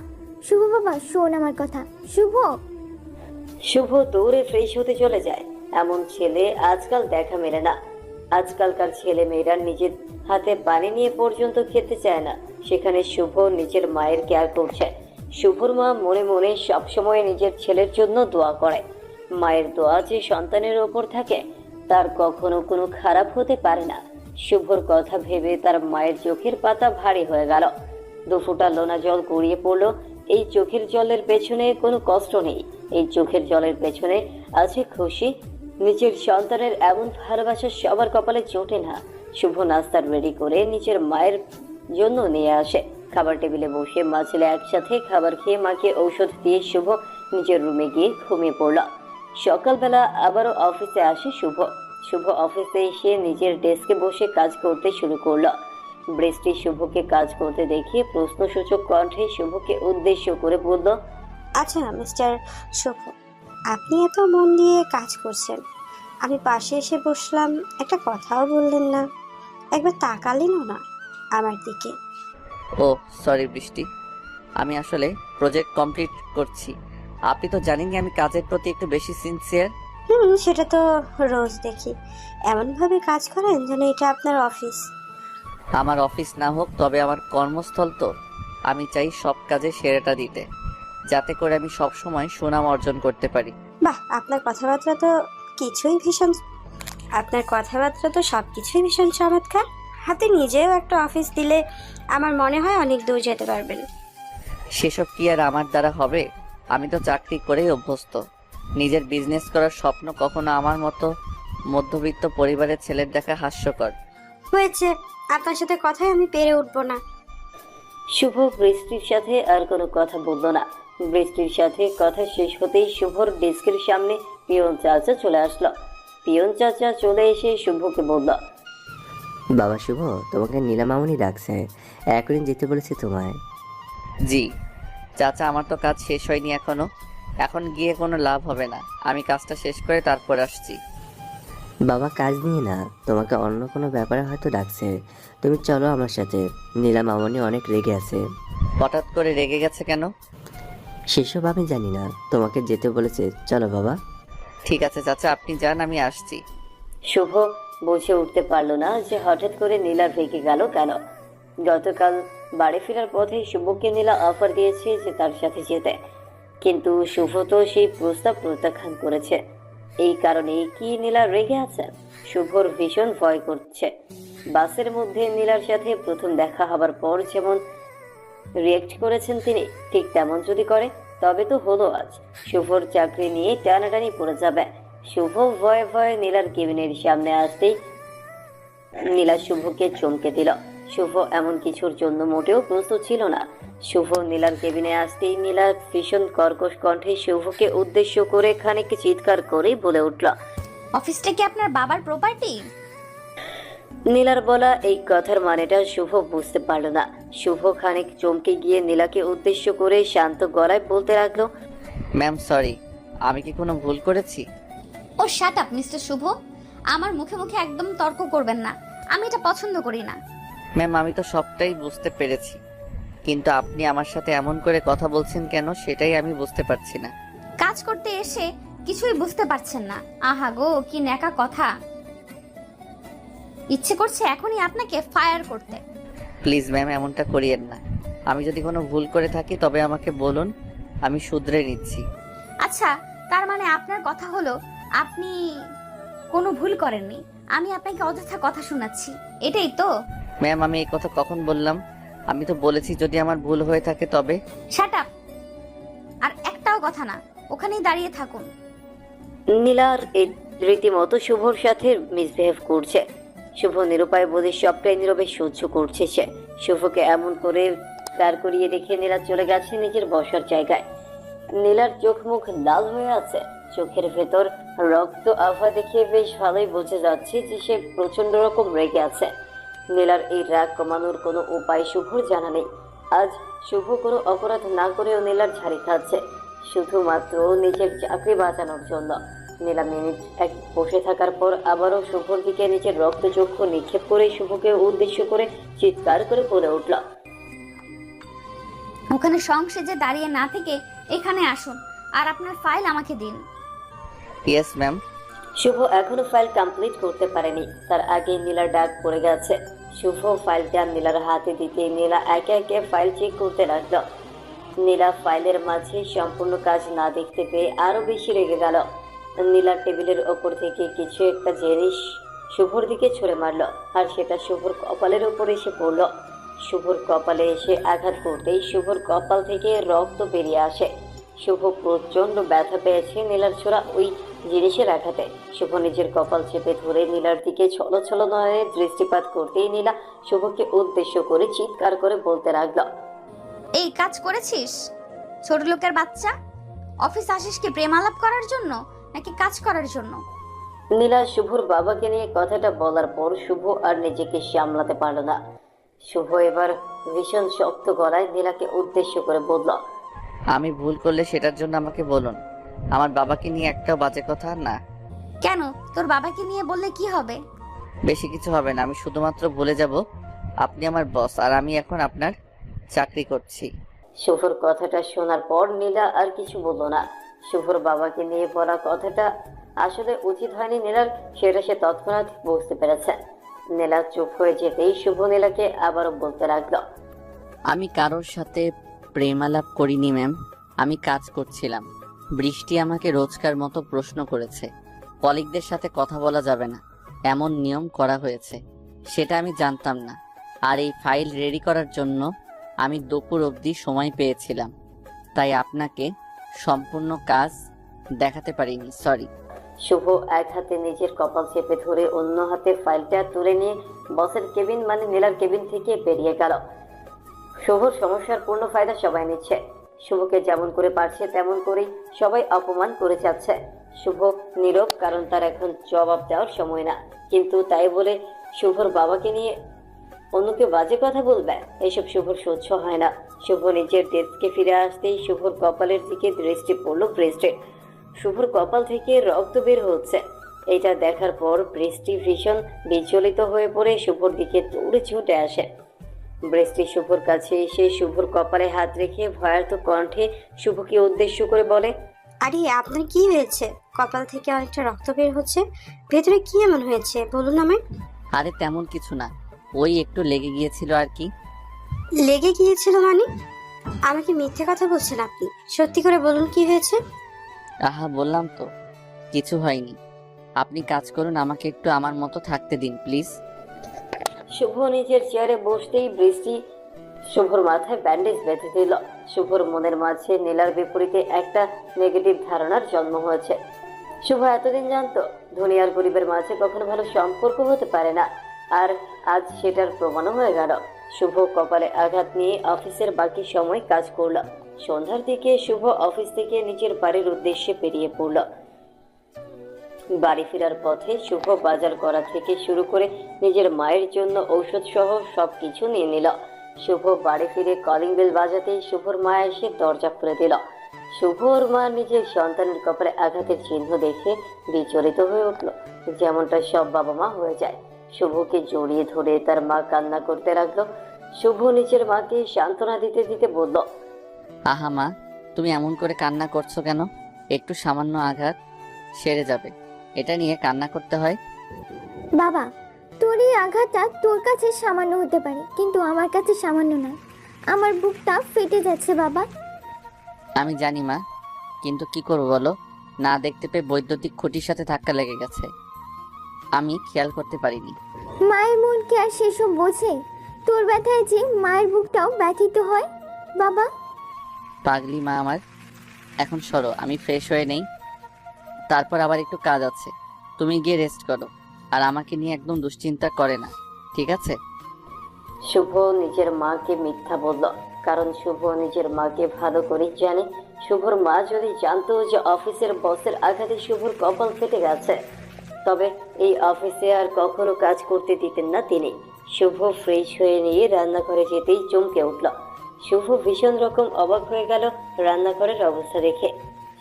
শুভ বাবা, শোন আমার কথা। শুভ। শুভ দৌড়ে ফ্রেশ হতে চলে যায়। এমন ছেলে আজকাল দেখা মেলে না। আজকালকার ছেলে মেয়েরা নিজের হাতে পানি নিয়ে পর্যন্ত খেতে চায় না, সেখানে শুভ নিজের মায়ের কেয়ার করছে। শুভর মা মনে মনে সবসময় নিজের ছেলের জন্য দোয়া করে। মায়ের দোয়া যে সন্তানের ওপর থাকে তার কখনো কোনো খারাপ হতে পারে না। শুভর কথা ভেবে তার মায়ের চোখের পাতা ভারী হয়ে গেল। দুফোঁটা লোনা জল গড়িয়ে পড়লো। এই চোখের জলের পেছনে কোনো কষ্ট নেই, এই চোখের জলের পেছনে আছে খুশি। নিজের সন্তানের এমন ভালোবাসা সবার কপালে জোটে না। শুভ নাস্তা রেডি করে নিজের মায়ের জন্য নিয়ে আসে। খাবার টেবিলে বসে মা ছেলে একসাথে খাবার খেয়ে মাকে ঔষধ দিয়ে শুভ নিজের রুমে গিয়ে ঘুমিয়ে পড়ল। সকালবেলা আবারও অফিসে আসে শুভ। শুভ অফিসে এসে নিজের ডেস্কে বসে কাজ করতে শুরু করলো। বৃষ্টি শুভকে কাজ করতে দেখে প্রশ্নসূচক কণ্ঠে শুভকে উদ্দেশ্য করে বলল, আচ্ছা মিস্টার শুভ, আপনি এত মন দিয়ে কাজ করছেন, আমি পাশে এসে বসলাম, একটা কথাও বললেন না, একবার তাকালেনও না আমার দিকে। ও সরি বৃষ্টি, আমি আসলে প্রজেক্ট কমপ্লিট করছি। আপনি তো জানেনই আমি কাজের প্রতি একটু বেশি সিনসিয়ার। সেটা তো রোজ দেখি, এমনভাবে কাজ করেন যেন এটা আপনার অফিস। আমার অফিস না হোক তবে আমার কর্মস্থল তো। আমি চাই সব কাজে সেরাটা দিতে, যাতে করে আমি সব সময় সুনাম অর্জন করতে পারি। বাহ, আপনার কথাবার্তা তো সব কিছুই ভীষণ চমৎকার। হাতে নিজেও একটা অফিস দিলে আমার মনে হয় অনেক দূর যেতে পারবেন। সেসব কি আর আমার দ্বারা হবে? আমি তো চাকরি করেই অভ্যস্ত। নিজের বিজনেস করার স্বপ্ন কখনো আমার মতো মধ্যবিত্ত পরিবারের ছেলের দেখা হাস্যকর। হয়েছে, আপনার সাথে কথাই আমি পেরে উঠবো না। শুভ বৃষ্টির সাথে আর কোনো কথা বলল না। বৃষ্টির সাথে কথা শেষ হতেই শুভর ডেস্কের সামনে পিয়ন চাচা চলে আসলো। পিয়ন চাচা চলে এসে শুভকে বলল, বাবা শুভ, তোমাকে নীলা মামুনি ডাকছে, এখনই যেতে বলেছে তোমায়। জি চাচা, আমার তো কাজ শেষ হয়নি এখনো। এখন গিয়ে কোনো লাভ হবে না, আমি কাজটা শেষ করে তারপর আসছি। বাবা কাজ নিয়ে না, তোমাকে অন্য কোনো ব্যাপারে হয়তো ডাকছে, তুমি চলো আমার সাথে। নীলা মামুনি অনেক রেগে আছে। হঠাৎ করে রেগে গেছে কেন? সেসব আমি জানি না, তোমাকে যেতে বলেছে, চলো বাবা। ঠিক আছে চাচা, আপনি যান, আমি আসছি। শুভ বুঝে উঠতে পারলো না যে হঠাৎ করে নীলা রেগে গেল কেন। গতকাল বাড়ি ফেরার পথে শুভকে নীলা অফার দিয়েছে যে তার সাথে যেতে, কিন্তু শুভ তো সেই প্রস্তাব প্রত্যাখ্যান করেছে। এই কারণেই কি নীলা রেগে আছেন? শুভর ভীষণ ভয় করছে। বাসের মধ্যে নীলার সাথে প্রথম দেখা হবার পর যেমন রিয়েক্ট করেছেন তিনি, ঠিক তেমন যদি করে তবে তো হলো আজ শুভর চাকরি নিয়ে টানাটানি পড়ে যাবে। শুভ ভয়ে ভয়ে নীলার কেবিনের সামনে আসতেই নীলা শুভকে চমকে দিল। শুভ এমন কিছুর জন্য মোটেও প্রস্তুত ছিল না। শুভ নীলার কেবিনে আসতেই নীলা ভীষণ কর্কশ কণ্ঠে শুভকে উদ্দেশ্য করে খানিক চিৎকার করেই বলে উঠল, অফিসটা কি আপনার বাবার প্রপার্টি? নীলার বলা এই কথার মানেটা শুভ বুঝতে পারল না। শুভ খানিক চমকে গিয়ে নীলাকে উদ্দেশ্য করে শান্ত গলায় বলতে লাগলো, ম্যাম সরি, আমি কি কোনো ভুল করেছি? ও শাট আপ মিস্টার শুভ, আমার মুখে মুখে একদম তর্ক করবেন না, আমি এটা পছন্দ করি না। ম্যাম আমি তো সবটাই বুঝতে পেরেছি, কিন্তু আপনি আমার সাথে এমন করে কথা বলছেন কেন সেটাই আমি বুঝতে পারছি না। কাজ করতে এসে কিছুই বুঝতে পারছেন না? আহা গো, কি ন্যাকা কথা! ইচ্ছে করছে এখনই আপনাকে ফায়ার করতে। প্লিজ ম্যাম এমনটা করিয়েন না। আমি যদি কোনো ভুল করে থাকি তবে আমাকে বলুন, আমি শুধরে নিচ্ছি। আচ্ছা, তার মানে আপনার কথা হলো আপনি কোনো ভুল করেননি। আমি আপনাকে অযথা কথা শোনাচ্ছি, এটাই তো? ম্যাম, আমি এই কথা কখন বললাম? আমি তো বলেছি যদি আমার ভুল হয়ে থাকে তবে। Shut up! আর একটাও কথা না, ওখানেই দাঁড়িয়ে থাকুন। নীলার এই রীতিমতো শুভর সাথে মিসবিহেভ করছে। শুভ নিরুপায় বোধে সবটাই নীরবে সহ্য করছে সে। শুভকে এমন করে দাঁড় করিয়ে রেখে নীলা চলে গেছে নিজের বসার জায়গায়। নীলার চোখ মুখ লাল হয়ে আছে, চোখের ভেতর রক্ত আভা দেখে বেশ ভালোই বোঝা যাচ্ছে যে সে প্রচন্ড রকম রেগে আছে। নীলার এই রাগ কমানোর কোনো উপায় শুভর জানা নেই। আজ শুভ কোনো অপরাধ না করেও নীলার ঝাড়ি খাচ্ছে শুধুমাত্র নিজের চাকরি বাঁচানোর জন্য। নীলা মিনিট এক বসে থাকার পর আবারও শুভর দিকে নিজের রক্তচক্ষু নিক্ষেপ করে শুভকে উদ্দেশ্য করে চিৎকার করে বলে উঠল, ওখানে সংসেজে দাঁড়িয়ে না থেকে এখানে আসুন আর আপনার ফাইল আমাকে দিন। Yes ma'am. শুভ এখনো ফাইল কমপ্লিট করতে পারেনি, তার আগে নীলার ডাক পড়ে গেছে। শুভ ফাইলটা নীলার হাতে দিতে নীলা একে একে ফাইল চেক করতে লাগলো। নীলা ফাইলের মাঝে সম্পূর্ণ কাজ না দেখতে পেয়ে আরো বেশি রেগে গেল। নীলার টেবিলের ওপর থেকে কিছু একটা জিনিস শুভর দিকে ছুঁড়ে মারলো, আর সেটা শুভর কপালের উপর এসে পড়লো। শুভর কপালে এসে আঘাত করতেই শুভর কপাল থেকে রক্ত বেরিয়ে আসে। শুভ প্রচন্ড ব্যথা পেয়েছে নীলার ছোড়া ওই জিনিসের আঘাতে। শুভ নিজের কপাল চেপে ধরে নীলার দিকে ছলো ছলো নয়নে দৃষ্টিপাত করতেই নীলা শুভকে উদ্দেশ্য করে চিৎকার করে বলতে লাগলো, এই কাজ করেছিস ছোট লোকের বাচ্চা? অফিস আসিস কি প্রেম আলাপ করার জন্য নাকি কাজ করার জন্য? নীলা শুভর বাবাকে নিয়ে কথাটা বলার পর শুভ আর নিজেকে সামলাতে পারল না। শুভ এবার ভীষণ শক্ত গলায় নীলাকে উদ্দেশ্য করে বলল, আমি ভুল করলে সেটার জন্য আমাকে বলুন। আমার বাবাকে নিয়ে একটাও বাজে কথা না। কেন? তোর বাবাকে নিয়ে বললে কি হবে? বেশি কিছু হবে না, আমি শুধুমাত্র বলে যাব আপনি আমার বস আর আমি এখন আপনার চাকরি করছি। শুভর কথাটা শোনার পর নীলা আর কিছু বলল না। শুভর বাবাকে নিয়ে বলা কথাটা আসলে উচিত হয়নি নীলার, সেটা সে তৎক্ষণাৎ বুঝতে পেরেছে। নীলা চুপ হয়ে যেতেই শুভ নীলাকে আবারও বলতে লাগলো, আমি কারোর সাথে প্রেমালাপ করিনি ম্যাম, আমি কাজ করছিলাম। বৃষ্টি আমাকে রোজকার মতো প্রশ্ন করেছে কলিগদের সাথে কথা বলা যাবে না, এমন নিয়ম করা হয়েছে, সেটা আমি জানতাম না। আর এই ফাইল রেডি করার জন্য আমি দুপুর অবধি সময় পেয়েছিলাম, তাই আপনাকে সম্পূর্ণ কাজ দেখাতে পারিনি, সরি। শুভ এক হাতে নিজের কপাল চেপে ধরে অন্য হাতে ফাইলটা তুলে নিয়ে বসের কেবিন মানে নীলার কেবিন থেকে বেরিয়ে গেল। শুভর সমস্যার পূর্ণ ফায়দা সবাই নিচ্ছে। শুভকে যেমন করে পারছে তেমন করেই সবাই অপমান করে যাচ্ছে। শুভ নীরব, কারণ তার এখন জবাব দেওয়ার সময় না। কিন্তু তাই বলে শুভর বাবাকে নিয়ে অন্যকে বাজে কথা বলবে, এসব শুভর সহ্য হয় না। শুভ নিজের ডেস্কে ফিরে আসতেই শুভর কপালের দিকে দৃষ্টি পড়ল বৃষ্টির। শুভর কপাল থেকে রক্ত বের হচ্ছে। এটা দেখার পর বৃষ্টি ভীষণ বিচলিত হয়ে পড়ে শুভর দিকে দৌড়ে ছুটে আসে। বৃষ্টি শুভর কাছে এসে শুভর কপালে হাত রেখে ভয়ার্ত কণ্ঠে শুভকে উদ্দেশ্য করে বলে, আরে আপনার কি হয়েছে? কপাল থেকে অনেকটা রক্ত বের হচ্ছে, ভেতরে কি এমন হয়েছে বলুন আমায়। আরে তেমন কিছু না, ওই একটু লেগে গিয়েছিল আর কি। লেগে গিয়েছিল মানে? আমাকে মিথ্যে কথা বলছেন আপনি, সত্যি করে বলুন কি হয়েছে। আহা, বললাম তো কিছু হয়নি। আপনি কাজ করুন, আমাকে একটু আমার মতো থাকতে দিন প্লিজ। শুভ নিজের চেয়ারে বসতেই বৃষ্টি শুভর মাথায় ব্যান্ডেজ বেঁধে দিল। শুভর মনের মাঝে নীলার বিপরীতে একটা নেগেটিভ ধারণার জন্ম হয়েছে। শুভ এতদিন জানতো ধনী আর গরিবের মাঝে কখনো ভালো সম্পর্ক হতে পারে না, আর আজ সেটার প্রমাণও হয়ে গেল। শুভ কপালে আঘাত নিয়ে অফিসের বাকি সময় কাজ করল। সন্ধ্যার দিকে শুভ অফিস থেকে নিজের বাড়ির উদ্দেশ্যে বেরিয়ে পড়ল। বাড়ি ফেরার পথে শুভ বাজার করা থেকে শুরু করে নিজের মায়ের জন্য ঔষধ সহ সবকিছু নিয়ে নিল। শুভ বাড়ি ফিরে কলিং বেল বাজাতেই শুভর মা এসে দরজা খুলে দিল। শুভর মা নিজের সন্তানের কপালে আঘাতের চিহ্ন দেখে বিচলিত হয়ে উঠল, যেমনটা সব বাবা মা হয়ে যায়। শুভকে জড়িয়ে ধরে তার মা কান্না করতে লাগলো। শুভ নিজের মাকে সান্ত্বনা দিতে দিতে বলল, আহা মা, তুমি এমন করে কান্না করছো কেন? একটু সামান্য আঘাত, সেরে যাবে, এটা নিয়ে কান্না করতে হয়? বাবা, তোর এই আঘাতটা তোর কাছে সামান্য হতে পারে, কিন্তু আমার কাছে সামান্য না। আমার বুকটা ফেটে যাচ্ছে বাবা। আমি জানি মা, কিন্তু কি করবো বলো, না দেখতে পেয়ে বৈদ্যুতিক খুঁটির সাথে ধাক্কা লেগে গেছে। আমি খেয়াল করতে পারিনি। মায়ের মন কি আর সেসব বোঝে? তোর ব্যথায় যে মায়ের বুকটাও ব্যথিত হয় বাবা। পাগলি মা আমার। এখন সরো, আমি ফ্রেশ হয়ে নেই, তারপর আবার একটু কাজ আছে। তুমি গিয়ে রেস্ট করো, আর আমাকে নিয়ে একদম দুশ্চিন্তা করে না, ঠিক আছে? শুভ নিজের মাকে মিথ্যা বলল, কারণ শুভ নিজের মাকে ভালো করেই জানে। শুভর মা যদি জানতো যে অফিসের বসের আঘাতে শুভর কপাল ফেটে গেছে, তবে এই অফিসে আর কখনো কাজ করতে দিতেন না তিনি। শুভ ফ্রেশ হয়ে নিয়ে রান্নাঘরে যেতেই চমকে উঠল। শুভ ভীষণ রকম অবাক হয়ে গেল রান্নাঘরের অবস্থা দেখে।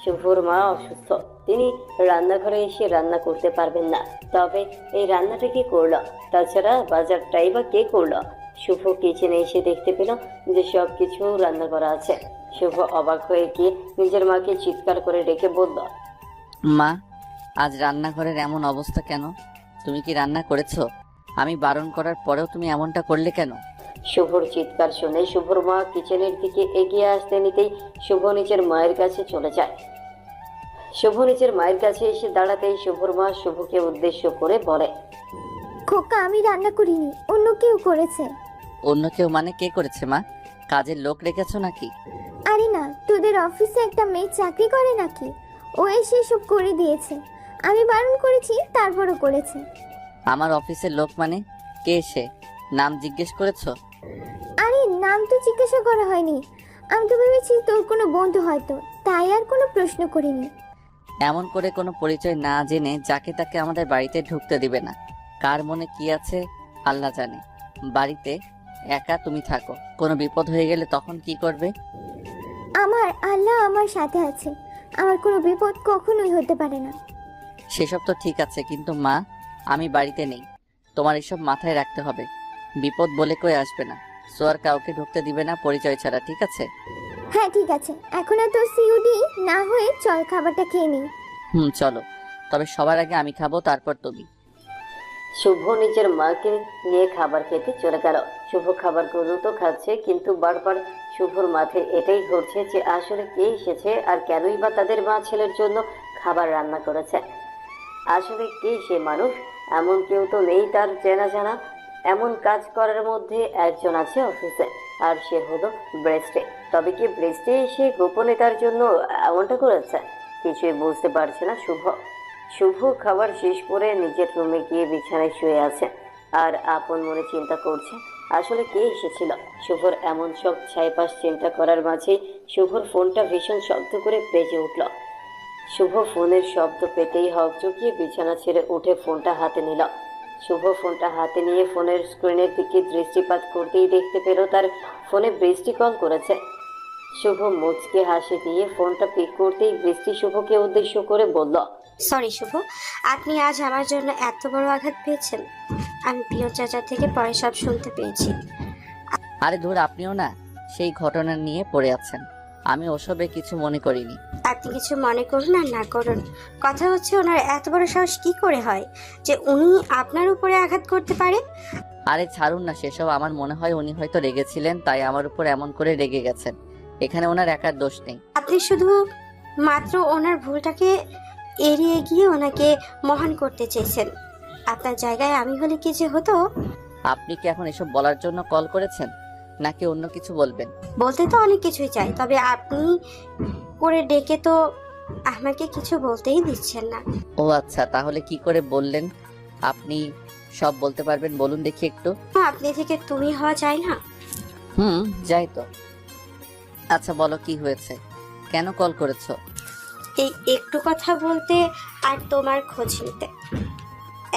শুভর মা অসুস্থ, তিনি রান্নাঘরে এসে রান্না করতে পারবেন না। তবে এই রান্নাটা কে করলো? তাছাড়া বাজারটাই বা কে করলো? শুভ কিচেনে এসে দেখতে পেল যে সব কিছু রান্না করা আছে। শুভ অবাক হয়ে গিয়ে নিজের মাকে চিৎকার করে ডেকে বলল, মা, আজ রান্নাঘরের এমন অবস্থা কেন? তুমি কি রান্না করেছো? আমি বারণ করার পরেও তুমি এমনটা করলে কেন? শুভর চিৎকার শুনে শুভর মা কিচেনের দিকে এগিয়ে আসতে নিতেই শুভ নিজের মায়ের কাছে চলে যায়। শুভ নিজের মায়ের কাছে এসে দাঁড়াতেই শুভর মা শুভকে উদ্দেশ্য করে বলে, খোকা, আমি রান্না করিনি, অন্য কেউ করেছে। অন্য কেউ মানে কে করেছে মা? কাজের লোক রেখেছো নাকি? আরে না, তোদের অফিসে একটা মেয়ে চাকরি করে নাকি? ও এসে সব করে দিয়েছে। আমি বারণ করেছি, তারপরও করেছে। আমার অফিসের লোক মানে কে? সে নাম জিজ্ঞেস করেছো? আরে নাম তো জিজ্ঞাসা করা হয়নি। আমি তো ভেবেছি তোর কোনো বন্ধু হয়তো, তাই আর কোনো প্রশ্ন করিনি। এমন করে কোনো পরিচয় না জেনে যাকে তাকে আমাদের বাড়িতে ঢুকতে দিবে না। কার মনে কি আছে আল্লাহ জানে। বাড়িতে একা তুমি থাকো, কোনো বিপদ হয়ে গেলে তখন কি করবে? আমার আল্লাহ আমার সাথে আছে, আমার কোনো বিপদ কখনোই হতে পারে না। সেসব তো ঠিক আছে, কিন্তু মা, আমি বাড়িতে নেই, তোমার এসব মাথায় রাখতে হবে। বিপদ বলে কই আসবে না, সো আর কাউকে ঢুকতে দিবে না পরিচয় ছাড়া, ঠিক আছে? হ্যাঁ ঠিক আছে, এখন আর তোর সিউডি না হয়ে চল খাবারটা খেয়ে নিই। চলো, তবে সবার আগে আমি খাবো, তারপর তুমি। শুভ নিজের মাকে নিয়ে খাবার খেতে চলে গেল। শুভ খাবারগুলো তো খাচ্ছে, কিন্তু বারবার শুভর মাথায় এটাই ঘুরছে যে আসলে কে এসেছে আর কেনই বা তাদের মা ছেলের জন্য খাবার রান্না করেছে। আসলে কে সে মানুষ? এমন কেউ তো নেই তার চেনা জানা। এমন কাজ করার মধ্যে একজন আছে অফিসে, আর সে হলো ব্রেস্টে। তবে কি ব্রেস্টে এসে গোপনে তার জন্য এমনটা করেছে? কিছুই বুঝতে পারছে না শুভ। শুভ খাবার শেষ করে নিজের রুমে গিয়ে বিছানায় শুয়ে আছে আর আপন মনে চিন্তা করছে আসলে কে এসেছিল। শুভর এমন সব ছাইপাশ চিন্তা করার মাঝেই শুভর ফোনটা ভীষণ শব্দ করে বেজে উঠল। শুভ ফোনের শব্দ পেতেই হকচকিয়ে বিছানা ছেড়ে উঠে ফোনটা হাতে নিল। শুভ ফোনটা হাতে নিয়ে ফোনের স্ক্রিনের দিকে দৃষ্টিপাত করতেই দেখতে পেল তার ফোনে বৃষ্টি কল করেছে। শুভ মুচকে হাসি দিয়ে ফোনটা পিক করতেই বৃষ্টি শুভকে উদ্দেশ্য করে বলল, সরি শুভ, আপনি আজ আমার জন্য এত বড় আঘাত পেয়েছেন। আমি প্রিয় চাচা থেকে পরে সব শুনতে পেয়েছি। আরে ধুর, আপনিও না সেই ঘটনা নিয়ে পড়ে আছেন। আমি ওসবে কিছু মনে করিনি। আপনি কিছু মনে করুন আর না করুন, কথা হচ্ছে ওনার এত বড় সাহস কি করে হয় যে উনি আপনার উপরে আঘাত করতে পারে? আরে ছাড়ুন না সেসব। আমার মনে হয় উনি হয়তো রেগেছিলেন, তাই আমার উপর এমন করে রেগে গেছেন। এখানে ওনার একার দোষ নেই। আপনি শুধু মাত্র ওনার ভুলটাকে এড়িয়ে গিয়ে ওনাকে মহান করতে চেয়েছেন। আপনার জায়গায় আমি হলে কি যে হতো? আপনি কি এখন এসব বলার জন্য কল করেছেন, নাকি অন্য কিছু বলবেন? বলতে তো অনেক কিছুই চাই, তবে আপনি করে ডেকে তো আমাকে কিছু বলতেই দিচ্ছেন না। ও আচ্ছা, তাহলে কি করে বললেন? আপনি সব বলতে পারবেন, বলুন দেখি একটু। আপনি থেকে তুমি হওয়া যায় না? যাই তো। আচ্ছা বলো, কি হয়েছে? কেন কল করেছো? এই একটু কথা বলতে আর তোমার খোঁজ নিতে।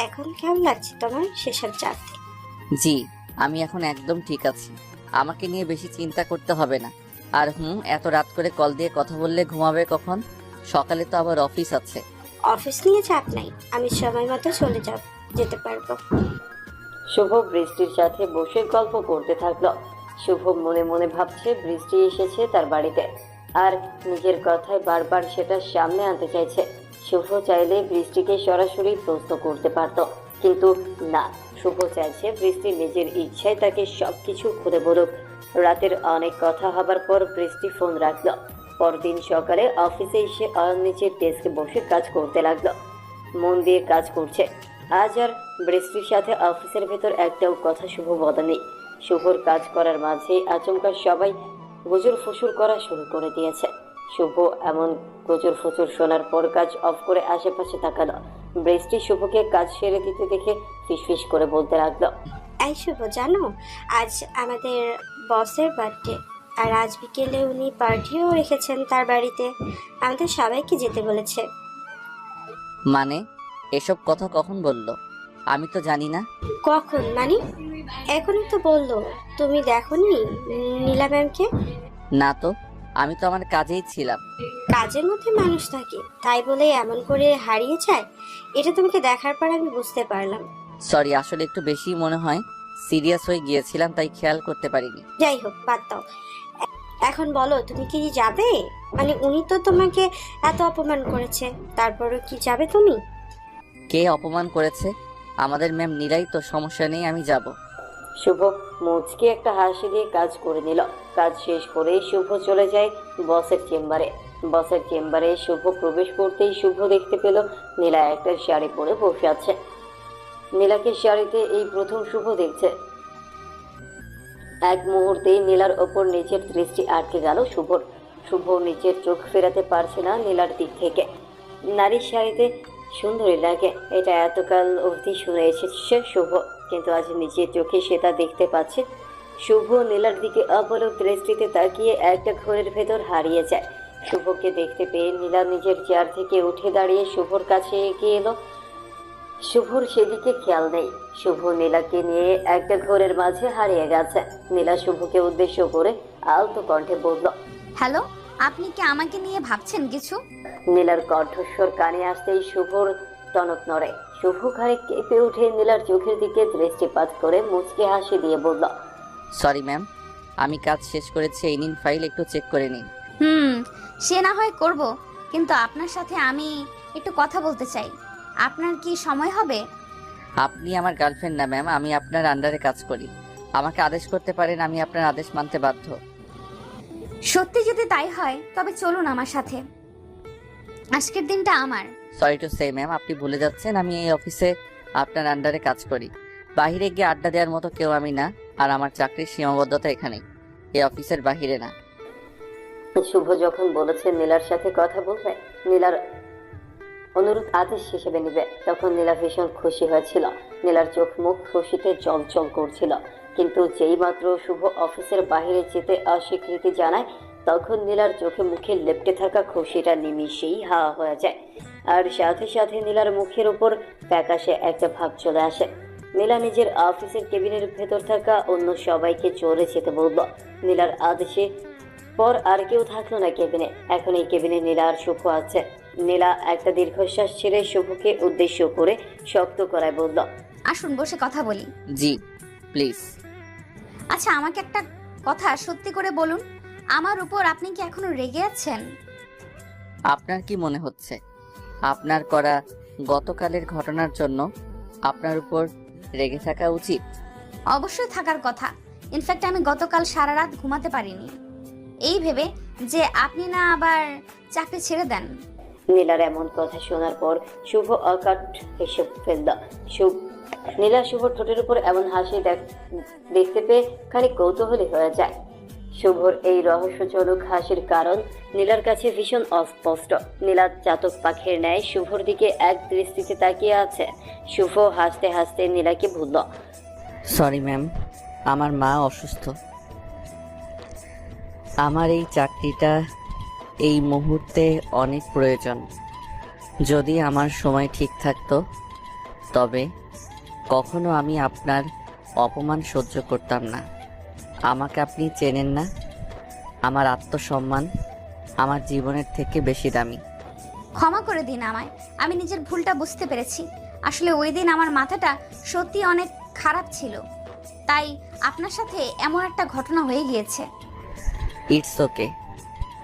এখন কেমন লাগছে তোমার সেসব জানতে? জি, আমি এখন একদম ঠিক আছি। আমাকে নিয়ে বেশি চিন্তা করতে হবে না। আর এত রাত করে কল দিয়ে কথা বললে ঘুমাবে কখন? সকালে তো আবার অফিস আছে। অফিস নিয়ে চাপ নাই, আমি সময় মতো চলে যেতে পারবো। শুভ বৃষ্টির সাথে বসে গল্প করতে থাকলো। শুভ মনে মনে ভাবছে বৃষ্টি এসেছে তার বাড়িতে, আর নিজের কথায় বারবার সেটা সামনে আনতে চাইছে। শুভ চাইলে বৃষ্টিকে সরাসরি প্রশ্ন করতে পারত, কিন্তু না, শুভ চাইছে বৃষ্টি নিজের ইচ্ছায় তাকে সবকিছু খুলে বলুক। রাতের অনেক কথা হবার পর বৃষ্টি ফোন রাখলো। পরদিন সকালে অফিসে এসে নিজের ডেস্কে বসে কাজ করতে লাগলো। মন দিয়ে কাজ করছে। আজ আর বৃষ্টির সাথে অফিসের ভেতর একটাও কথা শুভ বলেনি। শুভর কাজ করার মাঝেই আচমকা সবাই গুজুর ফুসুর করা শুরু করে দিয়েছে। শুভ এমন গুজুর ফুসুর শোনার পর কাজ অফ করে আশেপাশে তাকালো। বৃষ্টি শুভকে কাজ সেরে দিতে দেখে ফিসফিস করে বলতে লাগলো, এই শুভ, জানো আজ আমাদের বসের বার্থডে, আর আজ বিকেলে উনি পার্টিও রেখেছেন তার বাড়িতে। আমাদের সবাইকে যেতে বলেছে। মানে এসব কথা কখন বললো? আমি তো জানি না। কখন মানে? এখনই তো বললো। তুমি দেখোনি নীলা ম্যামকে? না তো, আমি তো আমার কাজেই ছিলাম। কাজের মধ্যে মানুষ থাকে, তাই বলে এমন করে হারিয়ে যায়? এটা তোমাকে দেখার পর আমি বুঝতে পারলাম। সরি, আসলে একটু বেশি মনে হয় সিরিয়াস হয়ে গিয়েছিলাম, তাই খেয়াল করতে পারিনি। যাই হোক, বাদ দাও। এখন বলো, তুমি কি যাবে? মানে উনি তো তোমাকে এত অপমান করেছে, তারপরও কি যাবে তুমি? কে অপমান করেছে? আমাদের ম্যাম নীলাই তো, সমস্যা নেই, আমি যাব। শুভ মুচকে একটা হাসি দিয়ে কাজ করে নিল। কাজ শেষ করে শুভ চলে যায় বসের চেম্বারে। বসের চেম্বারে শুভ প্রবেশ করতেই শুভ দেখতে পেল নীলা একটা শাড়ি পরে বসে আছে। নীলাকে শাড়িতে এই প্রথম শুভ দেখছে। এক মুহূর্তেই নীলার ওপর নিচের দৃষ্টি আটকে গেল শুভর। শুভ নিচের চোখ ফেরাতে পারছে না নীলার দিক থেকে। নারীর শাড়িতে সুন্দরী লাগে, এটা এতকাল অবধি শুনে এসেছে শুভ, কিন্তু আজ নিজের চোখে সেটা দেখতে পাচ্ছে। শুভ নীলার দিকে অপলক দৃষ্টিতে তাকিয়ে একটা ঘোরের ভেতর হারিয়ে যায়। শুভকে দেখতে পেয়ে নীলা নিজের চেয়ার থেকে উঠে দাঁড়িয়ে শুভর কাছে এগিয়ে এলো। শুভর সেদিকে খেয়াল নেই। শুভ নীলাকে নিয়ে একটা ঘোরের মাঝে হারিয়ে গেছে। নীলা শুভকে উদ্দেশ্য করে আলতো কণ্ঠে বলল, হ্যালো, আপনি কি আমাকে নিয়ে ভাবছেন কিছু? নীলার কণ্ঠস্বর কানে আসতেই শুভর টনক নড়ে। শুভ খানিক কেঁপে উঠে নীলার চোখের দিকে দৃষ্টিপাত করে মুচকে হাসি দিয়ে বলল, সরি ম্যাম, আমি কাজ শেষ করেছি, এই নিন ফাইল, একটু চেক করে নিন। সে না হয় করব, কিন্তু আপনার সাথে আমি একটু কথা বলতে চাই। আপনার কি সময় হবে? আপনি আমার গার্লফ্রেন্ড না ম্যাম, আমি আপনার আন্ডারে কাজ করি। আমাকে আদেশ করতে পারেন, আমি আপনার আদেশ মানতে বাধ্য। সত্যি যদি তাই হয় তবে চলুন আমার সাথে। আজকের দিনটা আমার। সরি টু সে ম্যাম, আপনি ভুলে যাচ্ছেন আমি এই অফিসে আপনার আন্ডারে কাজ করি। বাইরে গিয়ে আড্ডা দেওয়ার মতো কেউ আমি না, আর আমার চাকরির সীমাবদ্ধতা এখানেই, এই অফিসের বাহিরে না। শুভ যখন বলেছে নীলার সাথে কথা বলবে, নীলার অনুরোধ আদেশ হিসেবে নিবে, তখন নীলা ভীষণ খুশি হয়েছিল। নীলার চোখ মুখ খুশিতে জলজল করছিল। কিন্তু যেই মাত্র শুভ অফিসের বাইরে যেতে অস্বীকৃতি জানায়, তখন নীলার চোখে মুখে লেপ্টে থাকা খুশিটা নিমিষেই হাওয়া হয়ে যায়। আর সাথে সাথে নীলার মুখের উপর ফ্যাকাশে একটা ভাব চলে আসে। নীলা নিজের অফিসের কেবিনের ভেতর থাকা অন্য সবাইকে চলে যেতে বলল। নীলার আদেশে পর আর কেউ থাকলো না কেবিনে। এখন এই কেবিনে নীলা আর শুভ আছে। নীলা একটা দীর্ঘশ্বাস ছেড়ে শুভকে উদ্দেশ্য করে শক্ত করায় বলল, আসুন বসে কথা বলি। জি প্লিজ। আচ্ছা, আমাকে একটা কথা সত্যি করে বলুন, আমার উপর আপনি কি এখনো রেগে আছেন? আপনার কি মনে হচ্ছে আপনার করা গতকালের ঘটনার জন্য আপনার উপর রেগে থাকা উচিত? অবশ্যই থাকার কথা। ইনফ্যাক্ট আমি গতকাল সারা রাত ঘুমাতে পারিনি, এই ভেবে যে আপনি না আবার চাকরি ছেড়ে দেন। নীলার এমন কথা শোনার পর শুভ অকাট হেসে ফেলল। নীলা শুভর ঠোঁটের উপর এমন হাসি দেখতে পেয়ে খানিক কৌতূহলী হয়ে যায়। শুভর এই রহস্যজনক হাসির কারণ নীলার কাছে ভীষণ অস্পষ্ট। নীলা চাতক পাখির ন্যায় শুভর দিকে এক দৃষ্টিতে তাকিয়ে আছে। শুভ হাসতে হাসতে নীলাকে বলল, সরি ম্যাম, আমার মা অসুস্থ। আমার এই চাকরিটা এই মুহূর্তে অনেক প্রয়োজন। যদি আমার সময় ঠিক থাকতো তবে কখনো আমি আপনার অপমান সহ্য করতাম না। আমাকে আপনি চেনেন না, আমার আত্মসম্মান আমার জীবনের থেকে বেশি দামি। ক্ষমা করে দিন আমায়, আমি নিজের ভুলটা বুঝতে পেরেছি। আসলে ওই দিন আমার মাথাটা সত্যি অনেক খারাপ ছিল, তাই আপনার সাথে এমন একটা ঘটনা হয়ে গিয়েছে। ইটস ওকে,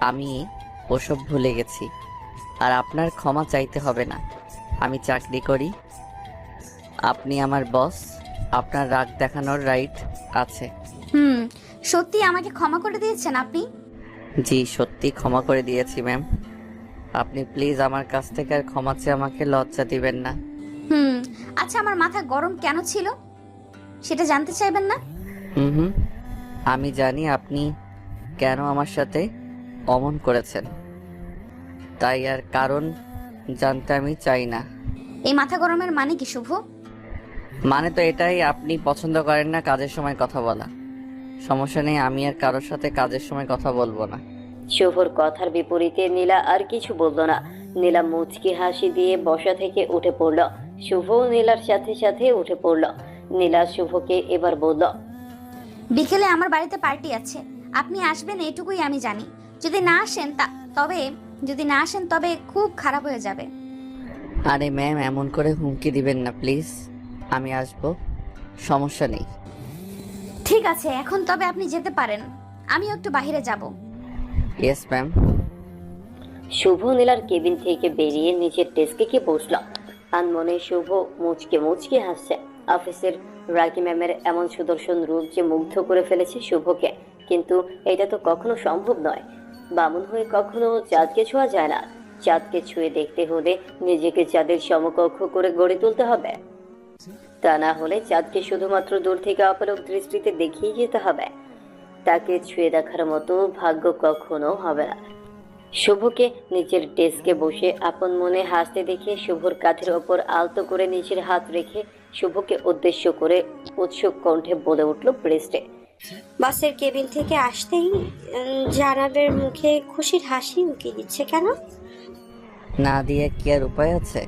আমি ওসব ভুলে গেছি। আর আপনার ক্ষমা চাইতে হবে না। আমি চাকরি করি, আপনি আমার বস, আপনার রাগ দেখানোর রাইট আছে। সত্যি আমাকে ক্ষমা করে দিয়েছেন আপনি? জি সত্যি ক্ষমা করে দিয়েছি ম্যাম। আপনি প্লিজ আমার কাছ থেকে আর ক্ষমা চেয়ে আমাকে লজ্জা দিবেন না। আচ্ছা, আমার মাথা গরম কেন ছিল সেটা জানতে চাইবেন না? হুম, আমি জানি আপনি কেন আমার সাথে অমন করেছেন, তাই আর কারণ জানতে আমি চাই না। এই মাথা গরমের মানে কি শুভ? মানে তো এটাই, আপনি পছন্দ করেন না কাজের সময় কথা বলা। সমস্যা নেই, আমি আর কারোর সাথে কাজের সময় কথা বলবো না। শুভর কথার বিপরীতে নীলা আর কিছু বলল না। নীলা মুচকি হাসি দিয়ে বসা থেকে উঠে পড়ল। শুভ নীলার সাথে সাথে উঠে পড়ল। নীলা শুভকে এবার বলল, বিকেলে আমার বাড়িতে পার্টি আছে, আপনি আসবেন এটুকুই আমি জানি। যদি না আসেন তবে খুব খারাপ হয়ে যাবে। আরে ম্যাম, এমন করে হুমকি দিবেন না প্লিজ। আমি আসবো, সমস্যা নেই। ঠিক আছে, এখন তবে আপনি যেতে পারেন, আমিও একটু বাইরে যাব। Yes ma'am. শুভ নীলার কেবিন থেকে বেরিয়ে নিচের ডেস্কে গিয়ে বসল। আনমনে শুভ মুচকে মুচকে হাসছে। অফিসের রাকি ম্যামের এমন সুদর্শন রূপ যে মুগ্ধ করে ফেলেছে শুভকে, কিন্তু এটা তো কখনো সম্ভব নয়। বামুন হয়ে কখনো চাঁদকে ছোঁয়া যায় না। চাঁদকে ছুঁয়ে দেখতে হলে নিজেকে চাঁদের সমকক্ষ করে গড়ে তুলতে হবে। তা না হলে চাঁদকে শুধুমাত্র দূর থেকে অপলক দৃষ্টিতে দেখিয়ে যেতে হবে। তাকে ছুঁয়ে দেখার মতো ভাগ্য কখনো হবে না। শুভকে নিচের ডেস্কে বসে আপন মনে হাসতে দেখে শুভর কাঁধের ওপর আলতো করে নিচের হাত রেখে শুভকে উদ্দেশ্য করে উৎসুক কণ্ঠে বলে উঠল ব্রেস্টে, বাসের কেবিন থেকে আসতেই জানাবের মুখে খুশির হাসি উকি দিচ্ছে কেন? না দিয়ে কি আর উপায় আছে?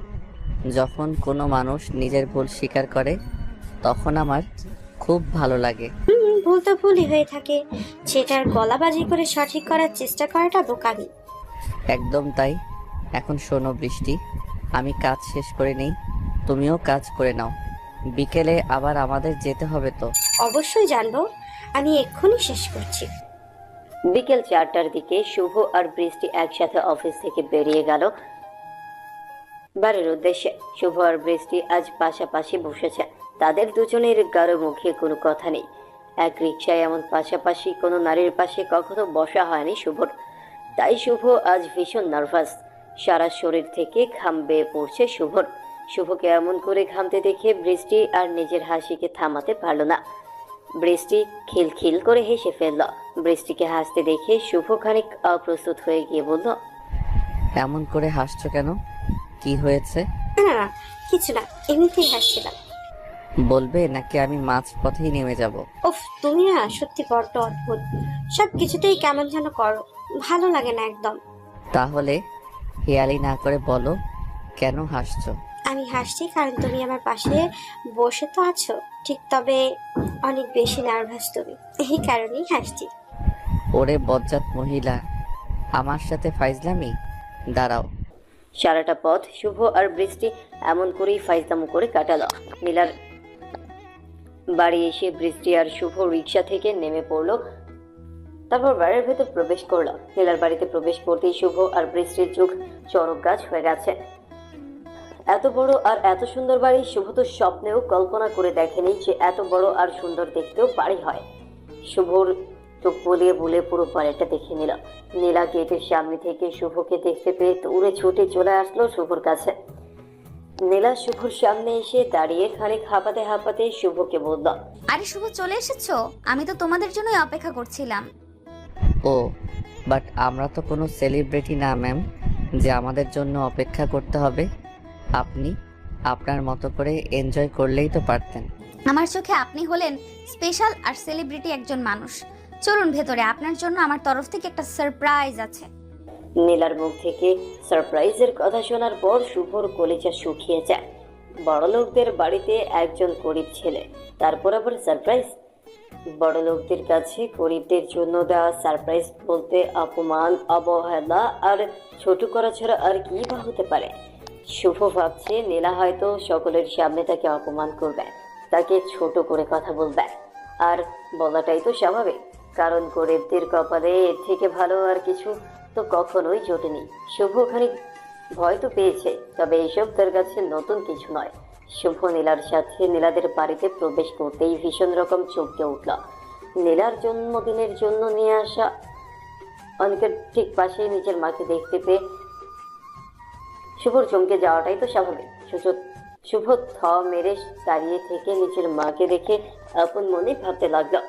যখন কোনো মানুষ নিজের ভুল স্বীকার করে তখন আমার খুব ভালো লাগে। ভুল তো ভুলই হয়ে থাকে, সেটার গলাবাজি করে সঠিক করার চেষ্টা করাটা বোকামি। একদম তাই। এখন শোনো বৃষ্টি, আমি কাজ শেষ করে নেই, তুমিও কাজ করে নাও। বিকেলে আবার আমাদের যেতে হবে তো। অবশ্যই জানবো, আমি এক্ষুনি শেষ করছি। বিকেল 4টার দিকে শুভ আর বৃষ্টি একসাথে অফিস থেকে বেরিয়ে গেল বাড়ির উদ্দেশ্যে। শুভ আর বৃষ্টি আজ পাশাপাশি বসেছে। তাদের দুজনের কারো মুখে কোনো কথা নেই। এক রিকশায় এমন পাশাপাশি কোনো নারীর পাশে কখনো বসা হয়নি শুভর। তাই শুভ আজ ভীষণ নার্ভাস। সারা শরীর থেকে ঘাম বেয়ে পড়ছে শুভর। শুভকে এমন করে ঘামতে দেখে বৃষ্টি আর নিজের হাসিকে থামাতে পারল না। বৃষ্টি খিলখিল করে হেসে ফেলল। বৃষ্টিকে হাসতে দেখে শুভ খানিক অপ্রস্তুত হয়ে গিয়ে বলল, এমন করে হাসছো কেন? কি হয়েছে? না না, কিছু না, এমনিতেই হাসছিলাম। বলবে নাকি আমি মাঝ পথেই নেমে যাব? উফ, তুমি না সত্যি বড্ড অদ্ভুত। সব কিছুতেই কেমন যেন করো, ভালো লাগে না একদম। তাহলে হেয়ালি না করে বলো, কেন হাসছো? আমি হাসছি কারণ তুমি আমার পাশে বসে তো আছো ঠিক, তবে অনেক বেশি নার্ভাস তুমি, এই কারণেই হাসছি। ওরে বজ্জাত মহিলা, আমার সাথে ফাইজলামি? দাঁড়াও। সারাটা পথ শুভ আর বৃষ্টি এমন করেই ফাইজলামো করে কাটালো। নীলার বাড়ি এসে বৃষ্টি আর শুভ রিক্সা থেকে নেমে পড়লো। তারপর বাড়ির ভেতর প্রবেশ করলো। নীলার বাড়িতে প্রবেশ করতেই শুভ আর বৃষ্টির চোখ চড়ক গাছ হয়ে গেছে। এত বড় আর এত সুন্দর বাড়ি শুভ তো স্বপ্নেও কল্পনা করে দেখেনি যে এত বড় আর সুন্দর দেখতেও বাড়ি হয়। শুভর চোখ বলিয়ে বলে পুরো বাড়িটা দেখে নিল। নীলা গেটের সামনে থেকে শুভকে দেখতে পেয়ে দৌড়ে ছুটে চলে আসলো শুভর কাছে। নীলা শুভর সামনে এসে দাঁড়িয়ে খানিক হাঁপাতে হাঁপাতে শুভকে বলল, আরে শুভ, চলে এসেছো? আমি তো তোমাদের জন্যই অপেক্ষা করছিলাম। ও, বাট আমরা তো কোনো সেলিব্রিটি না ম্যাম, যে আমাদের জন্য অপেক্ষা করতে হবে। আপনি আপনার মতো করে এনজয় করলেই তো পারতেন। আমার চোখে আপনি হলেন স্পেশাল আর সেলিব্রিটি একজন মানুষ। চলুন ভেতরে, আপনার জন্য আমার তরফ থেকে একটা সারপ্রাইজ আছে। নীলার মুখ থেকে সারপ্রাইজের কথা শোনার পর শুভর কলিজা শুকিয়ে যায়। বড় লোকদের বাড়িতে একজন গরিব ছেলে, তারপর আবার সারপ্রাইজ। বড় লোকদের কাছে গরিবদের জন্য দেওয়া সারপ্রাইজ বলতে অপমান, অবহেলা আর ছোট করা ছাড়া আর কি বা হতে পারে। শুভ ভাবছে নীলা হয়তো সকলের সামনে তাকে অপমান করবে, তাকে ছোট করে কথা বলবে। আর বলাটাই তো স্বাভাবিক, কারণ গরিবদের কপালে এর থেকে ভালো আর কিছু তো কখনোই জোটেনি। শুভ খানিক ভয় তো পেয়েছে, তবে এসব তার কাছে নতুন কিছু নয়। শুভ নীলার সাথে নীলাদের বাড়িতে প্রবেশ করতেই ভীষণ রকম চমকে উঠল। নীলার জন্মদিনের জন্য নিয়ে আসা অনেকের ঠিক পাশে নিজের মাকে দেখতে পেয়ে শুভর চমকে যাওয়াটাই তো স্বাভাবিক। শুভ থ মেরে দাঁড়িয়ে থেকে নিজের মাকে দেখে আপন মনে ভাবতে লাগলো,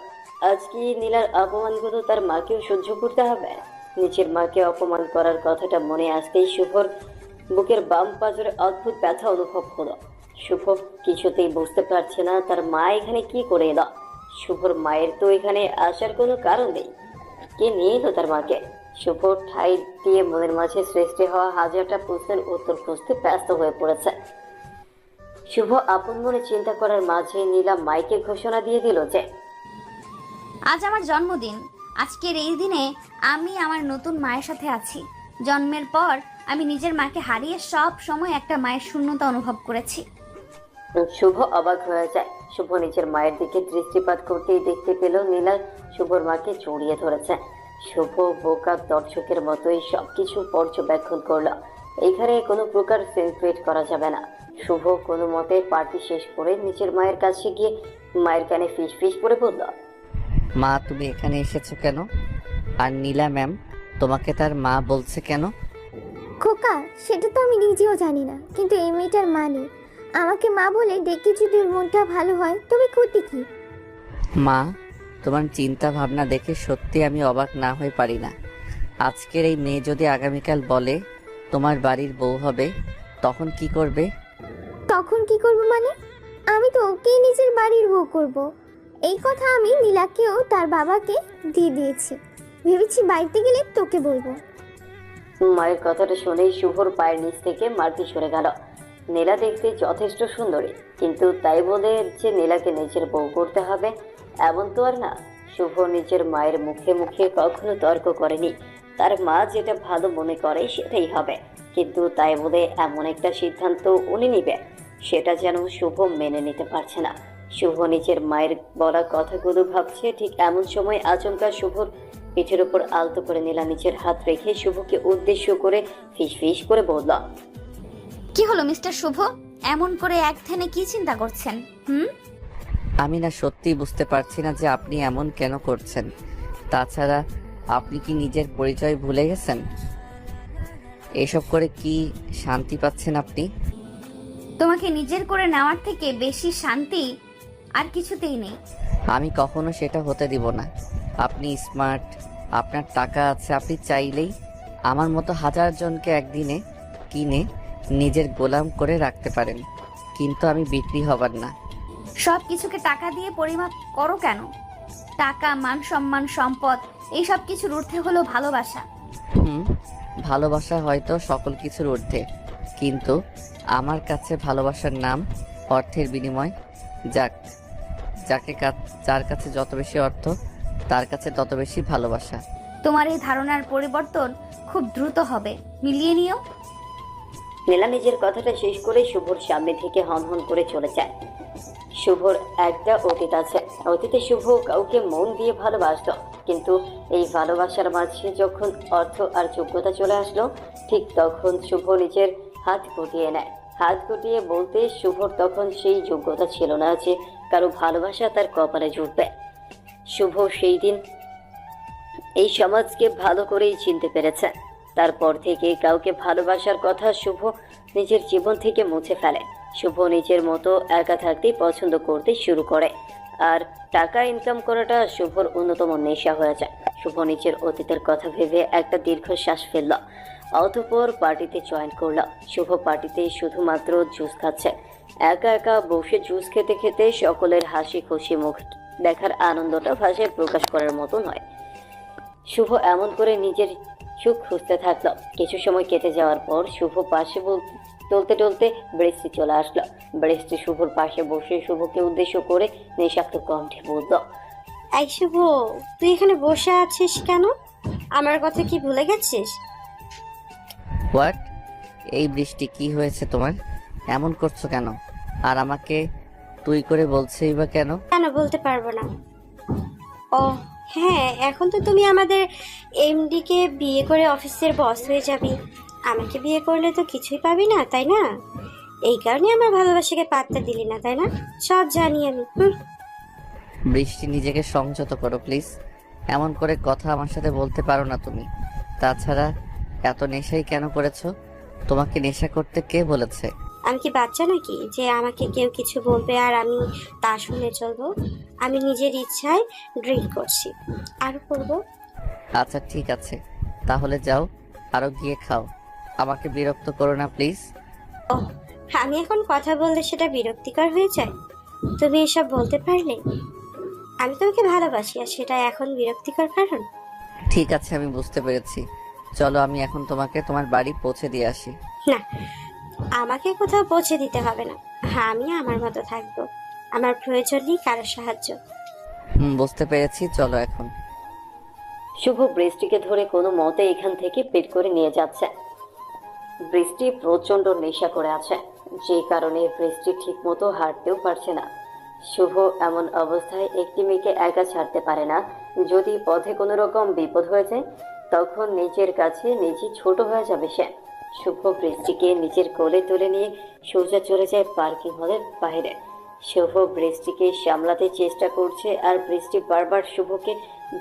আজ কি নীলার অপমানগুলো তার মাকেও সহ্য করতে হবে? নিজের মাকে অপমান করার কথাটা মনে আসতেই শুভর বুকের বাম পাঁজরে অদ্ভুত ব্যথা অনুভব হলো। শুভ কিছুতেই বুঝতে পারছে না তার মা এখানে কি করে এলো। শুভর মায়ের তো এখানে আসার কোনো কারণ নেই। কে নিয়ে এলো তার মাকে? শুভ ঠাই দিয়ে মনের মাঝে সৃষ্টি হওয়া হাজারটা প্রশ্নের উত্তর খুঁজতে ব্যস্ত হয়ে পড়েছে। শুভ আপন মনে চিন্তা করার মাঝে নীলা মাইকে ঘোষণা দিয়ে দিল যে আজ আমার জন্মদিন। আজকের এই দিনে আমি আমার নতুন মায়ের সাথে আছি। জন্মের পর আমি নিজের মাকে হারিয়ে সব সময় একটা মায়ের শূন্যতা অনুভব করেছি। শুভ অবাক হয়ে যায়। শুভ নিজের মায়ের দিকে দৃষ্টিপাত করতেই দেখতে পেল নীলা শুভর মাকে জড়িয়ে ধরেছে। শুভ বোকা দর্শকের মতোই সবকিছু পর্যবেক্ষণ করলো। এখানে কোনো প্রকার সিন ক্রিয়েট করা যাবে না। শুভ কোনো মতে পার্টি শেষ করে নিজের মায়ের কাছে গিয়ে মায়ের কানে ফিস ফিস করে বলল, মা তুমি এখানে এসেছো কেন? আর নীলা ম্যাম তোমাকে তার মা বলছে কেন? খোকা, সেটা তো আমি নিজেও জানি না, কিন্তু এই মেয়েটার মানে আমাকে মা বলে ডেকে যদি ওর মনটা ভালো হয় তবে ক্ষতি কি? মা তোমার চিন্তা ভাবনা দেখে সত্যি আমি অবাক না হয়ে পারি না। আজকের এই মেয়ে যদি আগামীকাল বলে তোমার বাড়ির বউ হবে, তখন কি করবে? তখন কি করব মানে? আমি তো ওকেই নিজের বাড়ির বউ করব। এই কথা আমি নীলাকেও তার বাবাকে দিয়ে দিয়েছি। ভেবেছি বাড়িতে গেলে তোকে বলবো। মায়ের কথাটা শুনেই শুভর পায়ের নিচ থেকে মাটি সরে গেল। নীলা দেখতে যথেষ্ট সুন্দরী, কিন্তু তাই বলে যে নীলাকে নিজের বউ করতে হবে এমন তো আর না। শুভ নিজের মায়ের মুখে মুখে কখনো তর্ক করেনি। তার মা যেটা ভালো মনে করে সেটাই হবে, কিন্তু তাই বলে এমন একটা সিদ্ধান্ত উনি নিবে সেটা যেন শুভ মেনে নিতে পারছে না। শুভ নিজের মায়ের বলা কথাগুলো ভাবছে, ঠিক এমন সময় আচমকা শুভর পিঠের উপর আলতো করে নীলা নিজের হাত রেখে শুভকে উদ্দেশ্য করে ফিস ফিস করে বলল, কি হলো মিস্টার শুভ? এমন করে এক ধ্যানে কি চিন্তা করছেন? আমি না সত্যি বুঝতে পারছি না যে আপনি এমন কেন করছেন। তাছাড়া আপনি কি নিজের পরিচয় ভুলে গেছেন? এসব করে কি শান্তি পাচ্ছেন আপনি? তোমাকে নিজের করে নেওয়ার থেকে বেশি শান্তি আর কিছুতেই নেই। আমি কখনো সেটা হতে দিব না। আপনি স্মার্ট, আপনার টাকা আছে, আপনি চাইলেই আমার মতো হাজার জনকে একদিনে কিনে নিজের গোলাম করে রাখতে পারেন, কিন্তু আমি বিক্রি হবার না। সব কিছুকে টাকা দিয়ে পরিমাপ করো কেন? টাকা, মান সম্মান, সম্পদ এই সব কিছুর ঊর্ধ্বে হলো ভালোবাসা। ভালোবাসা হয়তো সকল কিছুর ঊর্ধ্বে, কিন্তু আমার কাছে ভালোবাসার নাম অর্থের বিনিময়। যার কাছে যত বেশি অর্থ তার কাছে তত বেশি ভালোবাসা। তোমার এই ধারণার পরিবর্তন খুব দ্রুত হবে, মিলিয়ে নিও। নীলা নিজের কথাটা শেষ করে শুভর সামনে থেকে হনহন করে চলে যায়। শুভর একটা অতীত আছে। অতীতে শুভ কাউকে মন দিয়ে ভালোবাসতো, কিন্তু এই ভালোবাসার মাঝে যখন অর্থ আর যোগ্যতা চলে আসলো, ঠিক তখন শুভ নিজের হাত গুটিয়ে নেয়। হাত গুটিয়ে বলতে শুভর তখন সেই যোগ্যতা ছিল না যে কারো ভালোবাসা তার কপালে জুটবে। শুভ সেই দিন এই সমাজকে ভালো করেই চিনতে পেরেছে। তারপর থেকে কাউকে ভালোবাসার কথা শুভ নিজের জীবন থেকে মুছে ফেলে। শুভ নিজের মতো একা থাকতেই পছন্দ করতে শুরু করে, আর টাকা ইনকাম করাটা শুভর অন্যতম নেশা হয়ে যায়। শুভ নিজের অতীতের কথা ভেবে একটা দীর্ঘশ্বাস ফেলল, অতঃপর পার্টিতে জয়েন করল। শুভ পার্টিতে শুধুমাত্র জুস খাচ্ছে। একা একা বসে জুস খেতে খেতে সকলের হাসি খুশি মুখ দেখার আনন্দটা ভাষায় প্রকাশ করার মতো নয়। শুভ এমন করে নিজের সুখ খুঁজতে থাকলো। কিছু সময় কেটে যাওয়ার পর শুভ পাশে টলতে টলতে বৃষ্টি চলে আসলো। বৃষ্টি শুভর পাশে বসে শুভকে উদ্দেশ্য করে নেশাক্ত কণ্ঠে বলল, এই শুভ, তুই এখানে বসে আছিস কেন? আমার কথা কি ভুলে গেছিস? হোয়াট? এই বৃষ্টি, কি হয়েছে তোমার? এমন করছো কেন? আর আমাকে তুই করে বলছেই বা কেন? কেন বলতে পারবো না? ও হ্যাঁ, এখন তো তুমি আমাদের এমডি কে বিয়ে করে অফিসের বস হয়ে যাবি। আমাকে বিয়ে করলে তো কিছুই পাবি না, তাই না? এই কারণে আমার ভালোবাসাকে পাত্তা দিলি না, তাই না? সব জানি আমি। বৃষ্টি, নিজেকে সংযত করো প্লিজ। এমন করে কথা আমার সাথে বলতে পারো না তুমি। তাছাড়া এত নেশাই কেন করেছো? তোমাকে নেশা করতে কে বলেছে? আমি কি বাচ্চা নাকি যে আমাকে কেউ কিছু বলবে আর আমি তা শুনে চলবো? আমি নিজের ইচ্ছায় ড্রিঙ্ক করছি, আরো করবো। আচ্ছা ঠিক আছে, তাহলে যাও, আরো গিয়ে খাও। আমাকে বিরক্ত করো না প্লিজ। আমি এখন কথা বললে সেটা বিরক্তিকর হয়ে যায়? তুমি এসব বলতে পারলে? আমি তোমাকে ভালোবাসি আর সেটা এখন বিরক্তিকর কারণ? ঠিক আছে, আমি বুঝতে পেরেছি। চলো, আমি এখন তোমাকে তোমার বাড়ি পৌঁছে দিয়ে আসি। না, আমাকে কোথাও পৌঁছে দিতে হবে না। আমি আমার মতো থাকবো। আমার প্রয়োজন নেই কারো সাহায্য। বুঝতে পেরেছি, চলো এখন। শুভ বৃষ্টিকে ধরে কোনো মতে এখান থেকে বের করে নিয়ে যাচ্ছে। বৃষ্টি প্রচন্ড নেশা করে আছে, যে কারণে বৃষ্টি ঠিক মতো হাঁটতেও পারছে না। শুভ এমন অবস্থায় একটি মেয়েকে একা ছাড়তে পারে না। যদি পথে কোনো রকম বিপদ হয়ে যায় তখন নিজের কাছে নিজে ছোট হয়ে যাবে সে। শুভ বৃষ্টিকে নিজের কোলে তুলে নিয়ে সোজা চলে যায় পার্কিং হলের বাইরে। শুভ বৃষ্টিকে সামলাতে চেষ্টা করছে আর বৃষ্টি বারবার শুভকে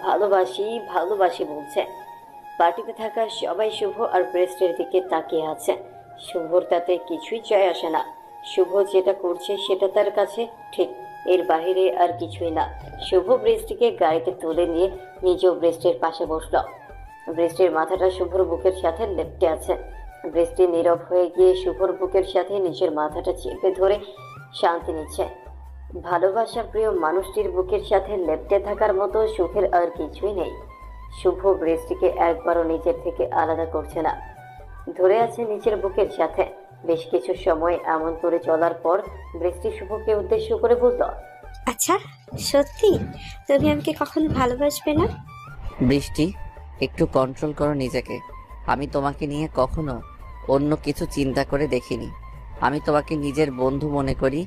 ভালোবাসি ভালোবাসি বলছে। পার্টিতে থাকা সবাই শুভ আর বৃষ্টির দিকে তাকিয়ে আছে। শুভর তাতে কিছুই যায় আসে না। শুভ যেটা করছে সেটা তার কাছে ঠিক, এর বাইরে আর কিছুই না। শুভ বৃষ্টিকে গাড়িতে তুলে নিয়ে নিজেও বৃষ্টির পাশে বসলো। বৃষ্টির মাথাটা শুভর বুকের সাথে লেপ্টে আছে। বৃষ্টি নীরব হয়ে গিয়ে শুভর বুকের সাথে নিজের মাথাটা চেপে ধরে শান্তি নিচ্ছে। ভালোবাসা প্রিয় মানুষটির বুকের সাথে লেপ্টে থাকার মতো সুখের আর কিছুই নেই। শুভ বৃষ্টিকে একবারও নিজের থেকে আলাদা করছে না, ধরে আছে নিজের বুকের সাথে। বেশ কিছু সময় এমন করে চলার পর বৃষ্টি শুভকে উদ্দেশ্য করে বলল, আচ্ছা, সত্যি তুমি আমাকে কখনো ভালোবাসবে না? বৃষ্টি, একটু কন্ট্রোল করো নিজেকে। আমি তোমাকে নিয়ে কখনো অন্য কিছু চিন্তা করে দেখিনি। আমি তোমাকে নিজের বন্ধু মনে করি,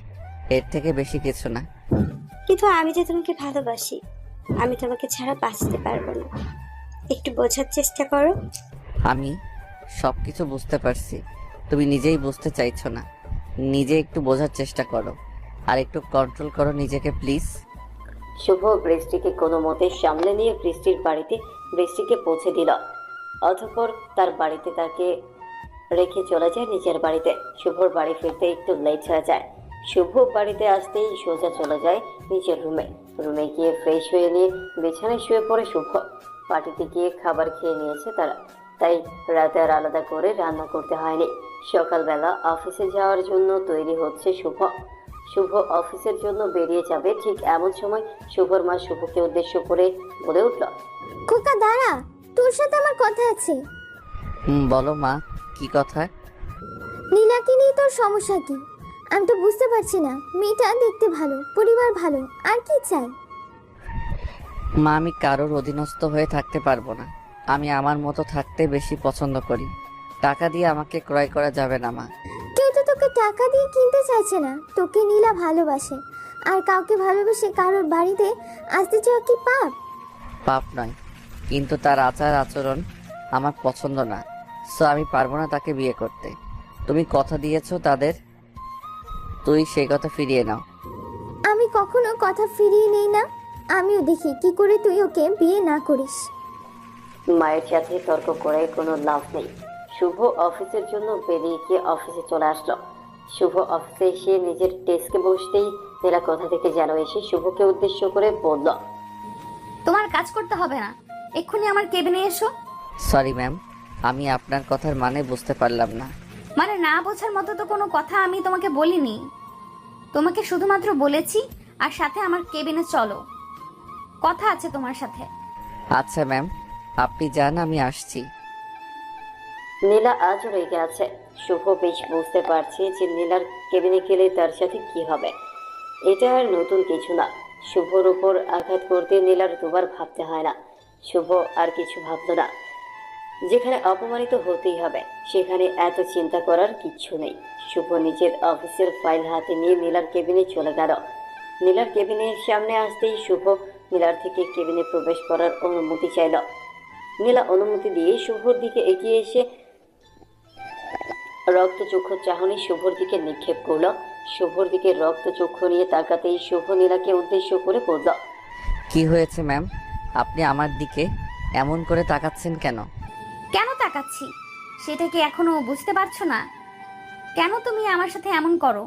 এর থেকে বেশি কিছু না। কিন্তু আমি যে তোমাকে ভালোবাসি, আমি তোমাকে ছাড়া বাঁচতে পারবো না। একটু বোঝার চেষ্টা করো। আমি সবকিছু বুঝতে পারছি, তুমি নিজেই বুঝতে চাইছো না। নিজে একটু বোঝার চেষ্টা করো আর একটু কন্ট্রোল করো নিজেকে প্লিজ। শুভ বৃষ্টিকে কোনো মতে সামলে নিয়ে বৃষ্টির বাড়িতে বৃষ্টিকে পৌঁছে দিল। অতঃপর তার বাড়িতে তাকে রেখে চলে যায় নিজের বাড়িতে। শুভর বাড়ি ফিরতে একটু লেট হয়ে যায়। শুভ বাড়িতে আসতেই সোজা চলে যায় নিজের রুমে গিয়ে ফ্রেশ হয়ে নিয়ে বিছানায় শুয়ে পড়ে শুভ। পার্টিতে গিয়ে খাবার খেয়ে নিয়েছে তারা, তাই রাতে আর আলাদা করে রান্না করতে হয়নি। সকালবেলা অফিসে যাওয়ার জন্য তৈরি হচ্ছে শুভ অফিসের জন্য বেরিয়ে যাবে। ঠিক এমন সময় শুভর মা শুভকে উদ্দেশ্য করে বলে উঠল, খোকা দাঁড়া, তোর সাথে আমার কথা আছে। বলো মা, কি কথা? নীলাকে নিয়ে তোর সমস্যা কি? আমি তো বুঝতে পারছি না। মেয়েটা দেখতে ভালো, পরিবার ভালো, আর কি চাই? মা, আমি কারোর অধীনস্থ হয়ে থাকতে পারবো না। আমি আমার মতো থাকতে বেশি পছন্দ করি। টাকা দিয়ে আমাকে ক্রয় করা যাবে না মা। কেউ তো তোকে টাকা দিয়ে কিনতে চাইছে না। তোকে নীলা ভালোবাসে, আর কাউকে ভালোবেসে কারোর বাড়িতে আসতে চাওয়া কি পাপ? পাপ নয়, কিন্তু তার আচার আচরণ আমার পছন্দ না। সো আমি পারবো না তাকে বিয়ে করতে। তুমি কথা দিয়েছো তাদের, তুই সেই কথা ফিরিয়ে নাও। আমি কখনো কথা ফিরিয়ে নেই না। আমিও দেখি কি করে তুই ওকে বিয়ে না করিস। মায়ের সাথে তর্ক করে কোনো লাভ নেই। শুভ অফিসের জন্য বেরিয়ে গিয়ে অফিসে চলে আসলো। শুভ অফিসে এসে নিজের ডেস্কে বসতেই নীলা কোথা থেকে যেন এসে শুভকে উদ্দেশ্য করে বলল, তোমার কাজ করতে হবে না, এক্ষুনি আমার কেবিনে এসো। সরি ম্যাম, আমি আপনার কথার মানে বুঝতে পারলাম না। মানে না বোঝার মতো তো কোনো কথা আমি তোমাকে বলিনি। তোমাকে শুধুমাত্র বলেছি আর সাথে আমার কেবিনে চলো, কথা আছে তোমার সাথে। আচ্ছা ম্যাম, আপনি যান, আমি আসছি। নীলা আজও রেগে আছে। শুভ বেশ বুঝতে পারছে যে নীলার কেবিনে গেলে তার সাথে কি হবে। এটা আর নতুন কিছু না। শুভর উপর আঘাত করতে নীলার দুবার ভাবতে হয় না। শুভ আর কিছু ভাবতো না। যেখানে অপমানিত হতেই হবে সেখানে এত চিন্তা করার কিচ্ছু নেই। শুভ নিজের অফিসের ফাইল হাতে নিয়ে নীলার কেবিনে চলে গেল। নীলার কেবিনের সামনে আসতেই শুভ নীলার থেকে কেবিনে প্রবেশ করার অনুমতি চাইল। নীলা অনুমতি দিয়ে শুভর দিকে এগিয়ে এসে রক্তচক্ষু চাহনি শুভর দিকে নিক্ষেপ করল। শুভর দিকে রক্তচক্ষু নিয়ে তাকাতেই শুভ নীলাকে উদ্দেশ্য করে বলল, কি হয়েছে ম্যাম, আপনি আমার দিকে এমন করে তাকাচ্ছেন কেন? কেন তাকাচ্ছি সেটা কি এখনো বুঝতে পারছো না? কেন তুমি আমার সাথে এমন করো?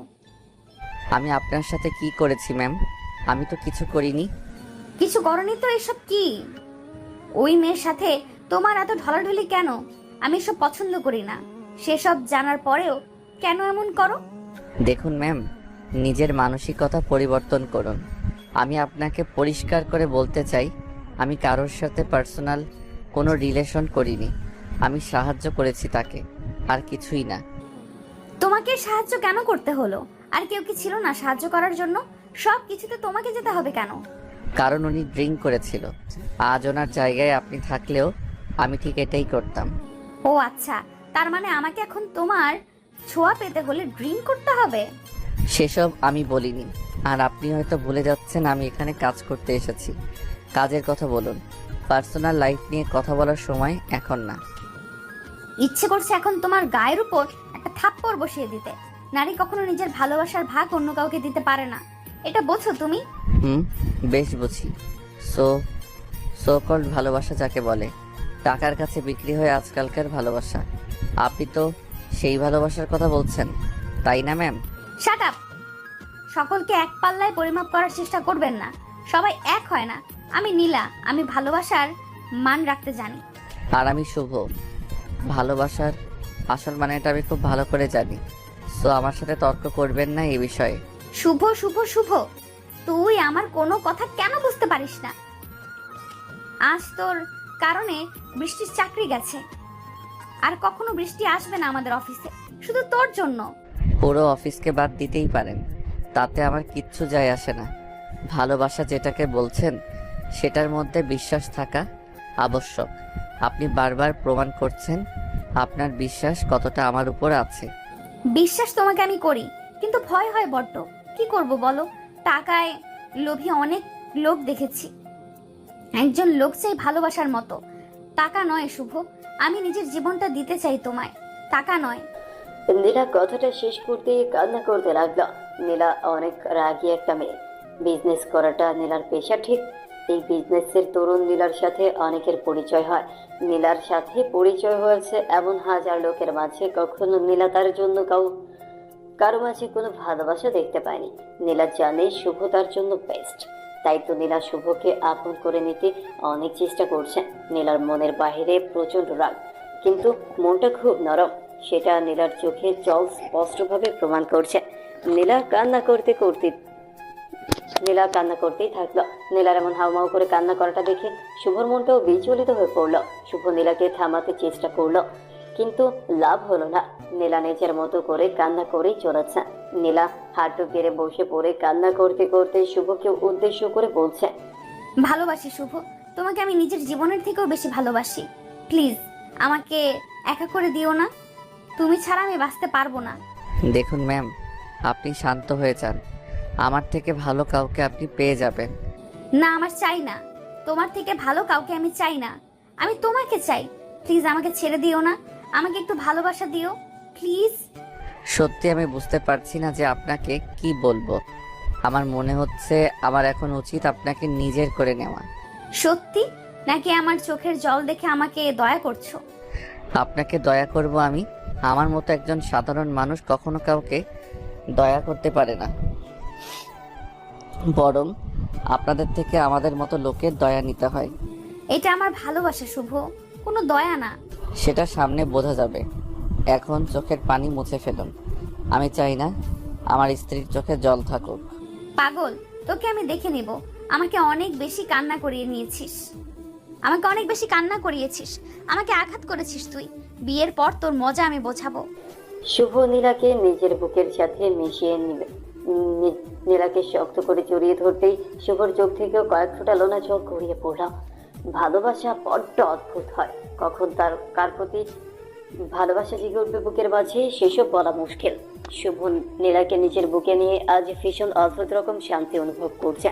আমি আপনার সাথে কি করেছি ম্যাম? আমি তো কিছু করিনি। কিছু করনি তো? এসব কি? ওই মেয়ের সাথে তোমার এত ঢলাঢলি কেন? আমি এসব পছন্দ করি না। সেসব জানার পরেও কেন এমন করো? দেখুন ম্যাম, নিজের মানসিকতা পরিবর্তন করুন। আমি আপনাকে পরিষ্কার করে বলতে চাই, আমি কারোর সাথে পার্সোনাল কোনো রিলেশন করিনি। আমি সাহায্য করেছি তাকে, আর কিছুই না। তোমাকে সাহায্য কেন করতে হলো? আর কেউ কি ছিল না সাহায্য করার জন্য? সব কিছুতে তোমাকে যেতে হবে কেন? কারণ উনি ড্রিঙ্ক করেছিল। আজ ওনার জায়গায় আপনি থাকলেও আমি ঠিক এটাই করতাম। ও আচ্ছা, তার মানে আমাকে এখন তোমার ছোঁয়া পেতে হলে ড্রিঙ্ক করতে হবে? সেসব আমি বলিনি। আর আপনি হয়তো ভুলে যাচ্ছেন আমি এখানে কাজ করতে এসেছি। কাজের কথা বলুন, পার্সোনাল লাইফ নিয়ে কথা বলার সময় এখন না। ইচ্ছে করছে এখন তোমার গায়ের উপর একটা থাপ্পড় বসিয়ে দিতে। নারী কখনো নিজের ভালোবাসার ভাগ অন্য কাউকে দিতে পারে না, এটা বোঝো তুমি? বেশ বুঝি। সো কল্ড ভালোবাসা যাকে বলে, টাকার কাছে বিক্রি হয় আজকালকার ভালোবাসা। আপনি তো সেই ভালোবাসার কথা বলছেন, তাই না ম্যাম? Shut up! সকলকে এক পাল্লায় পরিমাপ করার চেষ্টা করবেন না। সবাই এক হয় না। আমি নীলা, আমি ভালোবাসার মান রাখতে জানি। আর আমি শুভ। ভালোবাসার আসল মানেটা আমি খুব ভালো করে জানি। সো আমার সাথে তর্ক করবেন না এই বিষয়ে। শুভ শুভ শুভ, তুই আমার কোনো কথা কেন বুঝতে পারিস না? আজ তোর কারণে বৃষ্টির চাকরি গেছে, আর কখনো বৃষ্টি আসবে না আমাদের অফিসে, শুধু তোর জন্য। পুরো অফিসকে বাদ দিতেই পারেন, তাতে আমার কিচ্ছু যায় আসে না। ভালোবাসা যেটাকে বলছেন সেটার মধ্যে বিশ্বাস থাকা আবশ্যক। আপনি বারবার প্রমাণ করছেন আপনার বিশ্বাস কতটা আমার উপর আছে। বিশ্বাস তোমাকে আমি করি, কিন্তু ভয় হয় বড্ড। কি করব বলো? টাকায় লোভী অনেক লোক দেখেছি। একজন লোক চাই ভালোবাসার মতো, টাকা নয় শুভ। আমি নিজের জীবনটা দিতে চাই তোমায়, টাকা নয়। নীলা কথাটা শেষ করতেই কান্না করতে লাগলো। নীলা অনেক রাগী একটা মেয়ে। বিজনেস করাটা নীলার পেশা ঠিক। এই বিজনেসের তরুণ নীলার সাথে অনেকের পরিচয় হয়। নীলার সাথে পরিচয় হয়েছে এমন হাজার লোকের মাঝে কখনো নীলা তার জন্য কারো মাঝে কোনো ভালোবাসা দেখতে পায়নি। নীলা জানে শুভ তার জন্য বেস্ট, তাই তো নীলা শুভকে আপন করে নিতে অনেক চেষ্টা করছে। নীলার মনের বাহিরে প্রচন্ড রাগ, কিন্তু মনটা খুব নরম। সেটা নীলার চোখে জল স্পষ্টভাবে প্রমাণ করছে। নীলা কান্না করতেই থাকলো। নীলার এমন হাউমাউ করে কান্না করাটা দেখে শুভর মনটাও বিচলিত হয়ে পড়লো। শুভ নীলাকে থামাতে চেষ্টা করলো, কিন্তু লাভ হলো না। নীলা নিজের মতো করে কান্না করেই চলেছে। নীলা হাঁটু গেড়ে বসে পড়ে কান্না করতে করতে শুভকে উদ্দেশ্য করে বলছে, ভালোবাসি শুভ, তোমাকে আমি নিজের জীবনের থেকেও বেশি ভালোবাসি। প্লিজ আমাকে একা করে দিও না, তুমি ছাড়া আমি বাঁচতে পারবো না। দেখুন ম্যাম, আপনি শান্ত হয়ে যান। আমার থেকে ভালো কাউকে আপনি পেয়ে যাবেন। না, আমার চাই না। তোমার থেকে ভালো কাউকে আমি চাই না, আমি তোমাকে চাই। প্লিজ আমাকে ছেড়ে দিও না, আমাকে একটু ভালোবাসা দিও প্লিজ। সত্যি আমি বুঝতে পারছি না যে আপনাকে কি বলবো। আমার মনে হচ্ছে আমার এখন উচিত আপনাকে নিজের করে নেওয়া। সত্যি নাকি আমার চোখের জল দেখে আমাকে দয়া করছো? আপনাকে দয়া করব আমি? আমার মতো একজন সাধারণ মানুষ কখনো কাউকে দয়া করতে পারে না। বরং আপনাদের থেকে আমাদের মতো লোকের দয়া নিতে হয়। এটা আমার ভালোবাসা শুভ, কোনো দয়া না। সেটা সামনে বোঝা যাবে। এখন চোখের পানি মুছে ফেলুন। আমি চাই না আমার স্ত্রীর চোখে জল থাকুক। পাগল, তোকে আমি দেখে নেব। আমাকে অনেক বেশি কান্না করিয়েছিস, আমাকে আঘাত করেছিস তুই। বিয়ের পর তোর মজা আমি বোঝাবো। শুভ নীলাকে নিজের বুকের সাথে মিশিয়ে নিবে। নীলাকে শক্ত করে জড়িয়ে ধরতেই শুভর চোখ থেকেও কয়েক ফোঁটা লোনা জল গড়িয়ে পড়ল। ভালোবাসা বড্ড অদ্ভুত হয়, কখন তার কার প্রতি ভালোবাসা জেগে উঠবে বুকের মাঝে সেসব বলা মুশকিল। শুভ নীলাকে নিজের বুকে নিয়ে আজ ভীষণ অদ্ভুত রকম শান্তি অনুভব করছে।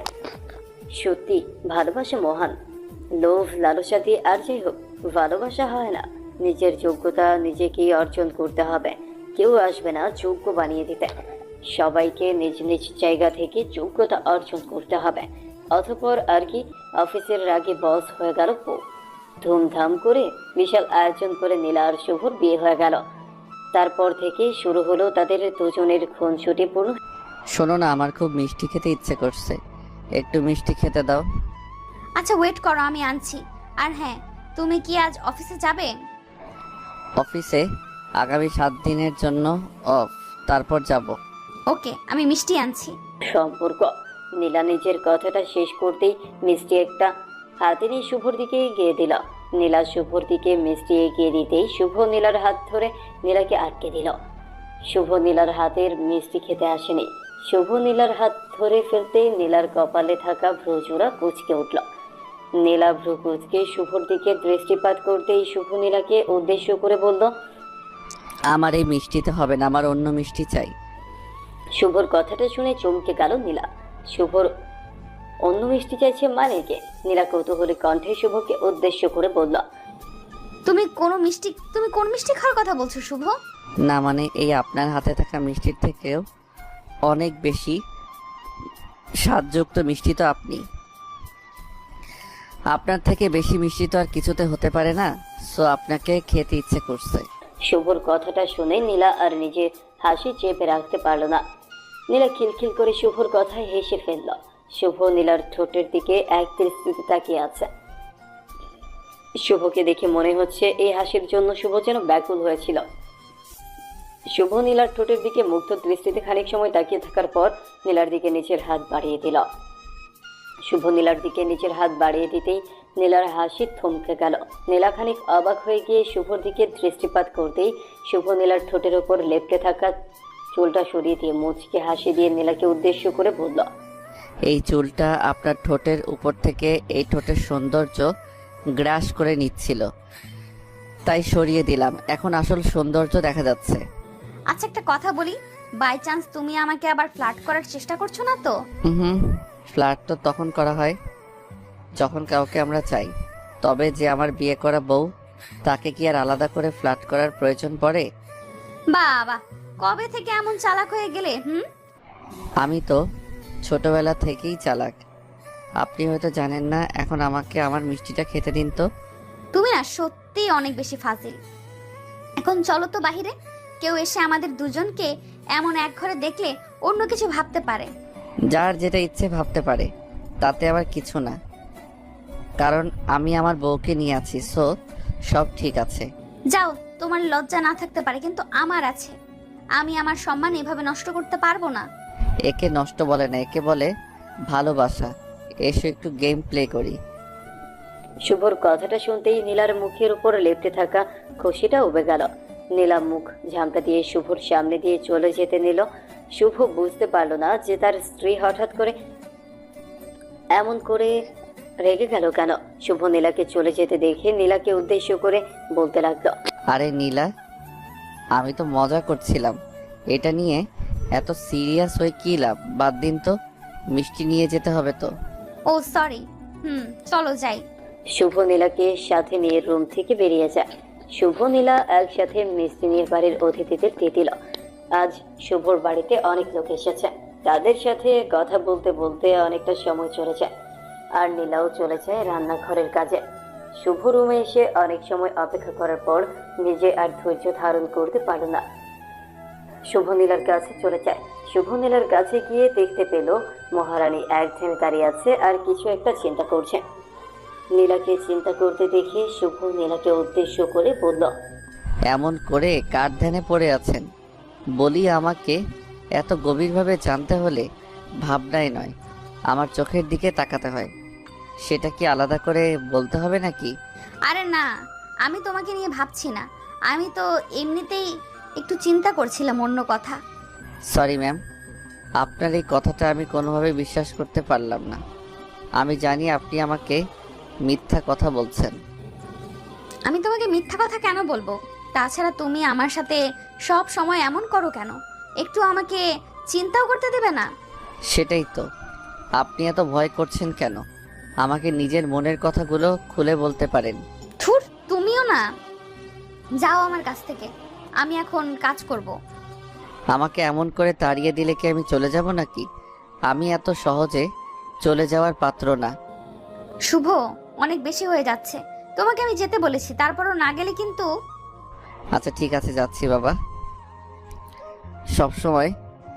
সত্যি ভালোবাসা মহান। লোভ লালসা দিয়ে আর যাই হোক, ভালোবাসা হয় না। নিজের যোগ্যতা নিজেকেই অর্জন করতে হবে, কেউ আসবে না যোগ্য বানিয়ে দিতে। সবাইকে নিজ নিজ জায়গা থেকে যোগ্যতা অর্জন করতে হবে। অতঃপর আর কি, অফিসের রাগে বস হয়ে গেল বউ। ধুমধাম করে বিশাল আয়োজন করে নীলা আর শুভর বিয়ে হয়ে গেল। তারপর থেকে শুরু হলো তাদের দুজনের খুনসুটিপূর্ণ। শোনো না, আমার খুব মিষ্টি খেতে ইচ্ছে করছে, একটু মিষ্টি খেতে দাও। আচ্ছা ওয়েট করো, আমি আনছি। আর হ্যাঁ, তুমি কি আজ অফিসে যাবে? অফিসে আগামী 7 দিনের জন্য অফ, তারপর যাব। ওকে, আমি মিষ্টি আনছি। সম্পর্ক। নীলা নিজের কথাটা শেষ করতেই মিষ্টি একটা হাতে নিয়ে শুভর দিকে এগিয়ে দিল। নীলা শুভর দিকে মিষ্টি এগিয়ে দিতেই শুভ নীলার হাত ধরে নীলাকে আটকে দিল। শুভ নীলার হাতের মিষ্টি খেতে আসেনি। শুভ নীলার হাত ধরে ফেলতেই নীলার কপালে থাকা ভ্রুজোড়া কুঁচকে উঠল। নীলা ভ্রু কুঁচকে শুভর দিকে দৃষ্টিপাত করতেই শুভ নীলাকে উদ্দেশ্য করে বলল, আমার এই মিষ্টিতে হবে না, আমার অন্য মিষ্টি চাই। শুভর কথাটা শুনে চমকে গেল নীলা। শুভর অন্য মিষ্টি চাইছে মানে কে? নীলা কৌতূহলী কণ্ঠে শুভকে উদ্দেশ্য করে বলল, তুমি কোন মিষ্টি খাওয়ার কথা বলছো শুভ? না মানে এই আপনার হাতে থাকা মিষ্টির থেকেও অনেক বেশি স্বাদযুক্ত মিষ্টি তো আপনি। আপনার থেকে বেশি মিষ্টি তো আর কিছুতে হতে পারে না, সো আপনাকে খেতে ইচ্ছে করছে। শুভর কথাটা শুনে নীলা আর নিজের হাসি চেপে রাখতে পারল না। নীলা খিলখিল করে শুভর কথায় হেসে ফেলল। শুভ নীলার ঠোঁটের দিকে এক দৃষ্টিতে তাকিয়ে আছে। শুভকে দেখে মনে হচ্ছে এই হাসির জন্য শুভ যেন ব্যাকুল হয়েছিল। শুভ নীলার ঠোঁটের দিকে মুগ্ধ দৃষ্টিতে খানিক সময় তাকিয়ে থাকার পর নীলার দিকে নিচের হাত বাড়িয়ে দিল। শুভ নীলার দিকে নিচের হাত বাড়িয়ে দিতেই নীলার হাসি থমকে গেল। নীলা খানিক অবাক হয়ে গিয়ে শুভর দিকে দৃষ্টিপাত করতেই শুভ নীলার ঠোঁটের ওপর লেপ্টে থাকা চুলটা সরিয়ে দিয়ে মুচকে হাসি দিয়ে নীলাকে উদ্দেশ্য করে বলল, এই চুলটা আপনার ঠোঁটের উপর থেকে এই ঠোঁটের সৌন্দর্য গ্রাস করে নিচ্ছিল, তাই সরিয়ে দিলাম, এখন আসল সৌন্দর্য দেখা যাচ্ছে। আচ্ছা একটা কথা বলি, বাই চান্স তুমি আমাকে আবার ফ্লার্ট করার চেষ্টা করছো না তো? হুম, ফ্লার্ট তো তখন করা হয় যখন কাউকে আমরা চাই। তবে যে আমার বিয়ে করা বউ, তাকে কি আর আলাদা করে ফ্লার্ট করার প্রয়োজন পড়ে? বাবা, কবে থেকে এমন চালাক হয়ে গেলে? আমি তো ছোটবেলা থেকেই চালাক, আপনি হয়তো জানেন না। এখন আমাকে আমার মিষ্টিটা খেতে দিন তো। তুমি না সত্যিই অনেক বেশি ফাজিল। এখন চলো তো বাহিরে, কেউ এসে আমাদের দুজনকে এমন এক ঘরে দেখলে অন্য কিছু ভাবতে পারে। যার যেটা ইচ্ছে ভাবতে পারে, তাতে আবার কিছু না, কারণ আমি আমার বউকে নিয়ে আছি, সো সব ঠিক আছে। যাও, তোমার লজ্জা না থাকতে পারে কিন্তু আমার আছে। আমি আমার সম্মান এভাবে নষ্ট করতে পারবো না। একে নষ্ট বলে না, একে বলে ভালোবাসা। এসো একটু গেম প্লে করি। শুভর কথাটা শুনতেই নীলার মুখের উপর লেপ্টে থাকা খুশিটা উবে গেল। নীলা মুখ ঝামটা দিয়ে শুভর সামনে দিয়ে চলে যেতে নিল। শুভ বুঝতে পারলো না যে তার স্ত্রী হঠাৎ করে এমন করে রেগে গেল কেন। শুভ নীলাকে চলে যেতে দেখে নীলাকে উদ্দেশ্য করে বলতে লাগলো, আরে নীলা, আমি তো মজা করছিলাম, এটা নিয়ে এত সিরিয়াস হয়ে কি লাভ? বাদ দিন তো, মিষ্টি নিয়ে যেতে হবে তো। ও সরি, চলো যাই। শুভ নীলাকে সাথে নিয়ে রুম থেকে বেরিয়ে যায়। শুভ নীলা একসাথে মিষ্টি নিয়ে বাড়ির অতিথিদের দিয়ে দিল। আজ শুভর বাড়িতে অনেক লোক এসেছে, তাদের সাথে কথা বলতে বলতে অনেকটা সময় চলে যায়। আর নীলাও চলে যায় রান্নাঘরের কাজে। শুভ রুমে এসে অনেক সময় অপেক্ষা করার পর নিজে আর ধৈর্য ধারণ করতে পারল না। শুভ নীলার কাছে চলে যায়। শুভ নীলার কাছে গিয়ে দেখতে পেল মহারানী এক ধ্যানে দাঁড়িয়ে আছে আর কিছু একটা চিন্তা করছে। নীলাকে চিন্তা করতে দেখে শুভ নীলাকে উদ্দেশ্য করে বলল, এমন করে কার ধ্যানে পড়ে আছেন? বলি, আমাকে এত গভীরভাবে জানতে হলে ভাবনাই নয়, আমার চোখের দিকে তাকাতে হয়। সেটা কি আলাদা করে বলতে হবে নাকি? আরে না, আমি তোমাকে নিয়ে ভাবছি না, আমি তো এমনিতেই একটু চিন্তা করছিলাম অন্য কথা। সরি ম্যাম, আপনার এই কথাটা আমি কোনোভাবে বিশ্বাস করতে পারলাম না। আমি জানি আপনি আমাকে মিথ্যা কথা বলছেন। আমি তোমাকে মিথ্যা কথা কেন বলবো? তাছাড়া তুমি আমার সাথে সব সময় এমন করো কেন? একটু আমাকে চিন্তাও করতে দেবে না? সেটাই তো, আপনি এত ভয় করছেন কেন? আমাকে নিজের মনের কথাগুলো খুলে বলতে পারেন। ধুর, তুমিও না, যাও আমার কাছ থেকে, আমি এখন কাজ করব। আমাকে এমন করে তাড়িয়ে দিলে কি আমি চলে যাব নাকি? আমি এত সহজে চলে যাওয়ার পাত্র না। শুভ, অনেক বেশি হয়ে যাচ্ছে। তোমাকে আমি যেতে বলেছি, তারপরও না গেলে কিন্তু। আচ্ছা ঠিক আছে, যাচ্ছি বাবা। সবসময়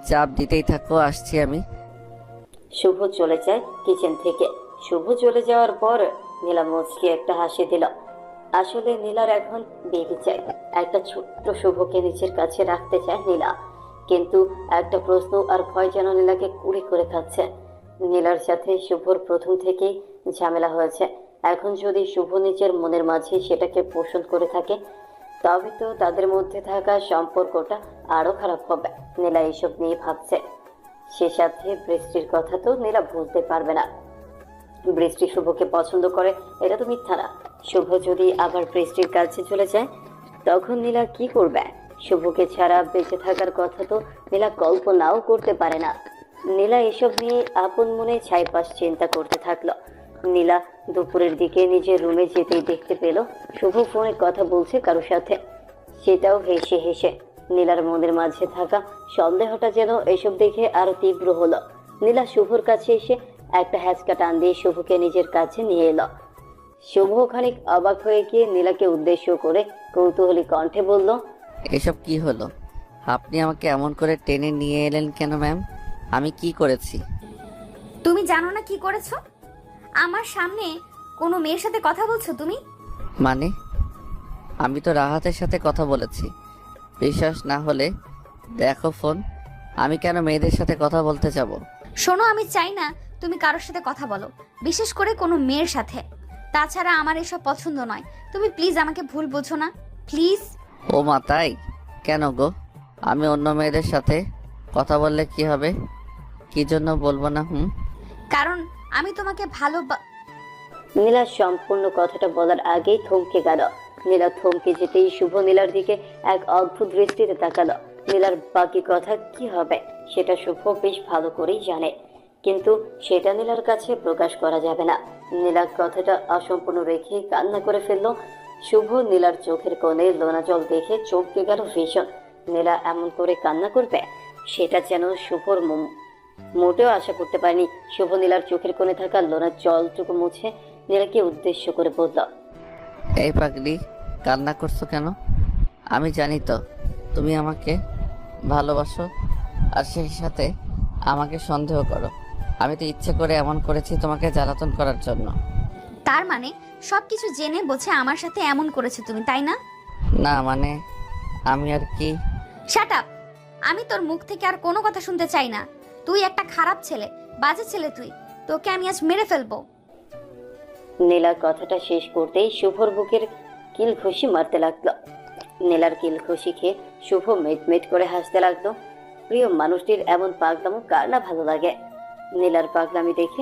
চাপ দিতেই থাকো, আসছি আমি। শুভ চলে যায় কিচেন থেকে। শুভ চলে যাওয়ার পর নীলা মুচকি একটা হাসি দিল। আসলে নীলার এখন বেবি চাই। একটা ছোট্ট শুভকে নিজের কাছে রাখতে চায় নীলা, কিন্তু একটা প্রশ্ন আর ভয় যেন নীলাকে কুড়ে করে খাচ্ছে। নীলার সাথে শুভর প্রথম থেকেই ঝামেলা হয়েছে। এখন যদি শুভ নিজের মনের মাঝে সেটাকে পোষণ করে থাকে, তবে তো তাদের মধ্যে থাকা সম্পর্কটা আরো খারাপ হবে। নীলা এসব নিয়ে ভাবছে। সে সাথে বৃষ্টির কথা তো নীলা ভুলতে পারবে না। বৃষ্টি শুভকে পছন্দ করে এটা তো মিথ্যা না। শুভ যদি আবার বৃষ্টির কাছে চলে যায়, তখন নীলা কি করবে? শুভকে ছাড়া বেঁচে থাকার কথা তো নীলা কল্পনাও করতে পারে না। নীলা এসব নিয়ে আপন মনে ছাইপাশ চিন্তা করতে থাকলো। নীলা দুপুরের দিকে নিজের রুমে যেতেই দেখতে পেল শুভ ফোনে কথা বলছে কারোর সাথে, সেটাও হেসে হেসে। নীলার মনের মাঝে থাকা সন্দেহটা যেন এসব দেখে আরো তীব্র হলো। নীলা শুভর কাছে এসে একটা হ্যাচকা টান দিয়ে শুভকে নিজের কাছে নিয়ে এলো। শুভ খানিক অবাক হয়ে গিয়ে নীলাকে উদ্দেশ্য করে কৌতূহলী কণ্ঠে বলল, এসব কি হলো? আপনি আমাকে এমন করে টেনে নিয়ে এলেন কেন ম্যাম? আমি কি করেছি? তুমি জানো না কি করেছো? আমার সামনে কোনো মেয়ের সাথে কথা বলছো তুমি? মানে আমি তো রাহাতের সাথে কথা বলেছি। বিশ্বাস না হলে দেখো ফোন। আমি কেন মেয়েদের সাথে কথা বলতে যাব? শোনো, আমি চাই না তুমি কারোর সাথে কথা বলো, বিশেষ করে কোনো মেয়ের সাথে। তাছাড়া আমার এসব পছন্দ নয়। তুমি প্লিজ আমাকে ভুল বোঝো না, প্লিজ। ও মা, তাই? কেন গো? আমি অন্য মেয়েদের সাথে কথা বললে কি হবে? কি জন্য বলবো না? কারণ আমি তোমাকে নীলা সম্পূর্ণ কথাটা বলার আগেই থমকে গেল। নীলা থমকে যেতেই শুভ নীলার দিকে এক অদ্ভুত দৃষ্টিতে তাকালো। নীলার বাকি কথা কি হবে সেটা শুভ বেশ ভালো করেই জানে, কিন্তু সেটা নীলার কাছে প্রকাশ করা যাবে না। নীলার কথাটা অসম্পূর্ণ রেখে কান্না করে ফেললো শুভ। নীলার চোখের কোণে লোনা জল দেখে চমকে গেল ভীষণ। নীলা এমন করে কান্না করবে সেটা যেন শুভর মোটেও আশা করতে পারেনি। শুভ নীলার চোখের কোণে থাকা লোনার জলটুকু মুছে নীলাকে উদ্দেশ্য করে বলল, এই পাগলি, কান্না করছো কেন? আমি জানি তো তুমি আমাকে ভালোবাসো, আর সেই সাথে আমাকে সন্দেহ করো। আমি তো ইচ্ছে করে এমন করেছি তোমাকে জ্বালাতন করার জন্য। তার মানে সবকিছু জেনে বোঝে আমার সাথে এমন করেছে তুমি, তাই না? না মানে আমি আর কি। Shut up! আমি তোর মুখ থেকে আর কোনো কথা শুনতে চাই না। তুই একটা খারাপ ছেলে, বাজে ছেলে তুই। তোকে আমি আজ মেরে ফেলবো। নীলার কথাটা শেষ করতেই শুভর বুকের কিল ঘুষি মারতে লাগলো। নীলার কিল ঘুষি খেয়ে শুভ মেট মেট করে হাসতে লাগলো। প্রিয় মানুষটির এমন পাগলামো কার না ভালো লাগে? নীলার পাগলামি দেখে